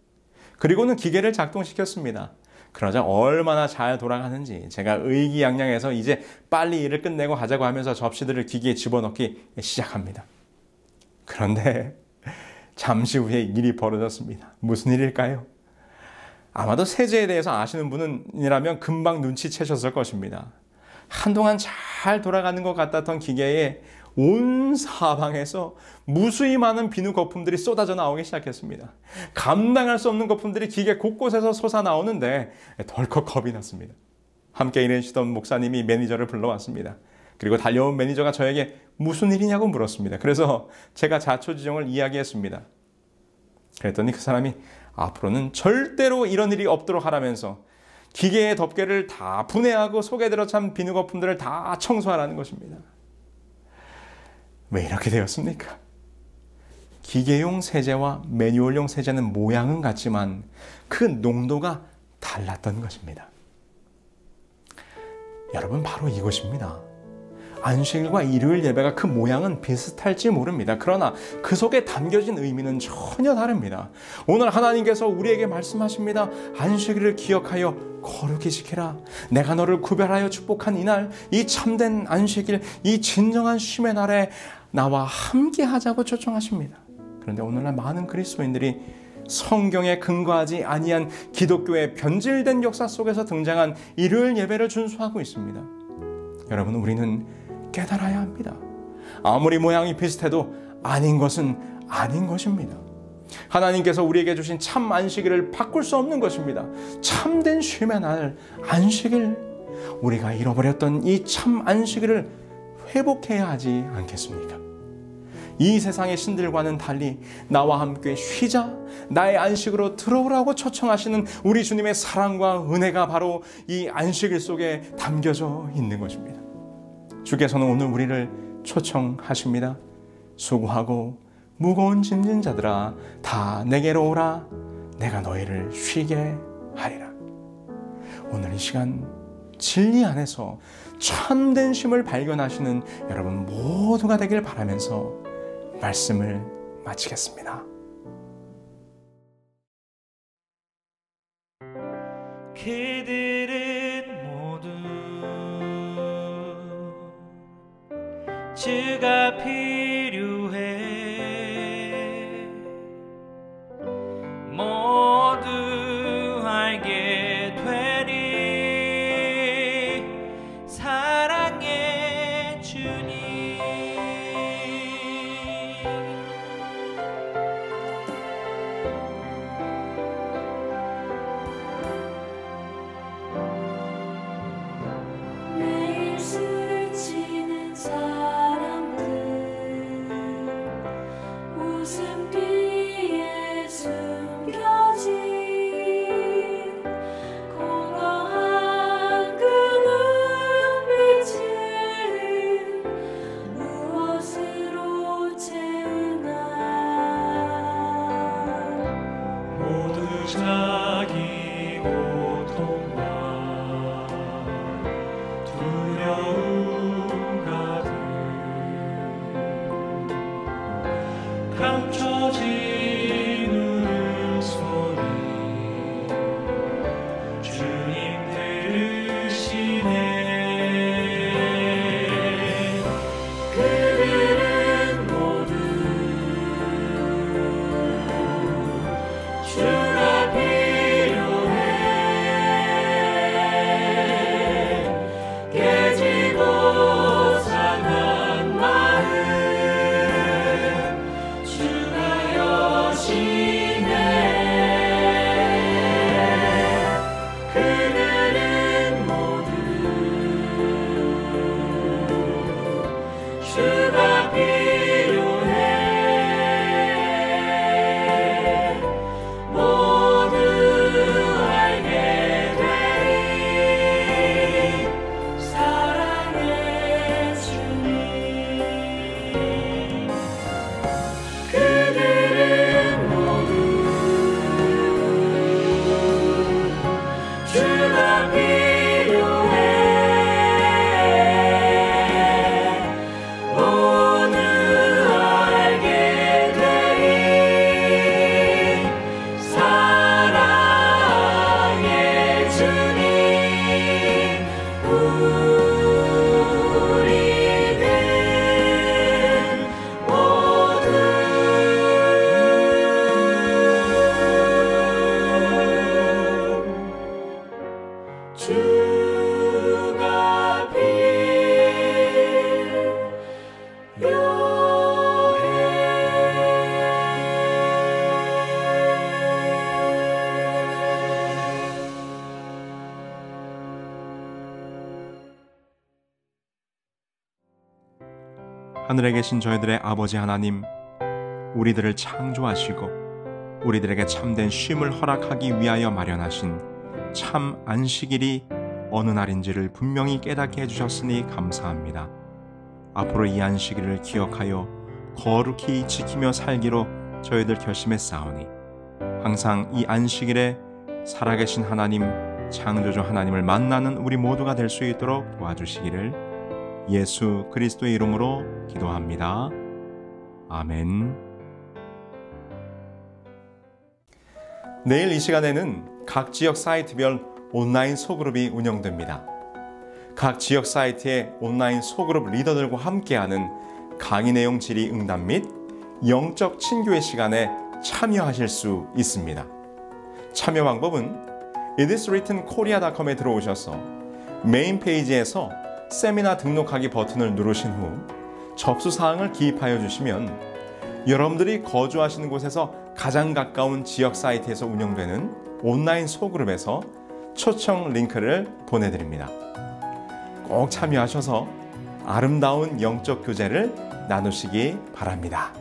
그리고는 기계를 작동시켰습니다. 그러자 얼마나 잘 돌아가는지 제가 의기양양해서 이제 빨리 일을 끝내고 하자고 하면서 접시들을 기계에 집어넣기 시작합니다. 그런데 잠시 후에 일이 벌어졌습니다. 무슨 일일까요? 아마도 세제에 대해서 아시는 분이라면 금방 눈치채셨을 것입니다. 한동안 잘 돌아가는 것 같았던 기계에 온 사방에서 무수히 많은 비누 거품들이 쏟아져 나오기 시작했습니다. 감당할 수 없는 거품들이 기계 곳곳에서 솟아나오는데 덜컥 겁이 났습니다. 함께 일하시던 목사님이 매니저를 불러왔습니다. 그리고 달려온 매니저가 저에게 무슨 일이냐고 물었습니다. 그래서 제가 자초지종을 이야기했습니다. 그랬더니 그 사람이 앞으로는 절대로 이런 일이 없도록 하라면서 기계의 덮개를 다 분해하고 속에 들어찬 비누 거품들을 다 청소하라는 것입니다. 왜 이렇게 되었습니까? 기계용 세제와 매뉴얼용 세제는 모양은 같지만 그 농도가 달랐던 것입니다. 여러분, 바로 이것입니다. 안식일과 일요일 예배가 그 모양은 비슷할지 모릅니다. 그러나 그 속에 담겨진 의미는 전혀 다릅니다. 오늘 하나님께서 우리에게 말씀하십니다. 안식일을 기억하여 거룩히 지키라. 내가 너를 구별하여 축복한 이날, 이 참된 안식일, 이 진정한 쉼의 날에 나와 함께 하자고 초청하십니다. 그런데 오늘날 많은 그리스도인들이 성경에 근거하지 아니한 기독교의 변질된 역사 속에서 등장한 일요일 예배를 준수하고 있습니다. 여러분, 우리는 깨달아야 합니다. 아무리 모양이 비슷해도 아닌 것은 아닌 것입니다. 하나님께서 우리에게 주신 참 안식일을 바꿀 수 없는 것입니다. 참된 쉼의 날, 안식일, 우리가 잃어버렸던 이 참 안식일을 회복해야 하지 않겠습니까? 이 세상의 신들과는 달리 나와 함께 쉬자, 나의 안식으로 들어오라고 초청하시는 우리 주님의 사랑과 은혜가 바로 이 안식일 속에 담겨져 있는 것입니다. 주께서는 오늘 우리를 초청하십니다. 수고하고 무거운 짐진 자들아, 다 내게로 오라. 내가 너희를 쉬게 하리라. 오늘 이 시간 진리 안에서 참된 쉼을 발견하시는 여러분 모두가 되길 바라면서 말씀을 마치겠습니다. 그들은 모두 주가 필요해 모두 알게 되리 사랑의 주님 매일 스치는 사람들 웃음기에 숨겨진 공허한 그 눈빛을 무엇으로 채우나 모두 자기 고통과 두려움 가득 감춰진 울음소리 주님 들으 하늘에 계신 저희들의 아버지 하나님, 우리들을 창조하시고 우리들에게 참된 쉼을 허락하기 위하여 마련하신 참 안식일이 어느 날인지를 분명히 깨닫게 해주셨으니 감사합니다. 앞으로 이 안식일을 기억하여 거룩히 지키며 살기로 저희들 결심했사오니 항상 이 안식일에 살아계신 하나님, 창조주 하나님을 만나는 우리 모두가 될 수 있도록 도와주시기를 예수 그리스도의 이름으로 기도합니다. 아멘. 내일 이 시간에는 각 지역 사이트별 온라인 소그룹이 운영됩니다. 각 지역 사이트의 온라인 소그룹 리더들과 함께하는 강의 내용 질의 응답 및 영적 친교의 시간에 참여하실 수 있습니다. 참여 방법은 itiswrittenkorea.com에 들어오셔서 메인 페이지에서 세미나 등록하기 버튼을 누르신 후 접수사항을 기입하여 주시면 여러분들이 거주하시는 곳에서 가장 가까운 지역 사이트에서 운영되는 온라인 소그룹에서 초청 링크를 보내드립니다. 꼭 참여하셔서 아름다운 영적 교제를 나누시기 바랍니다.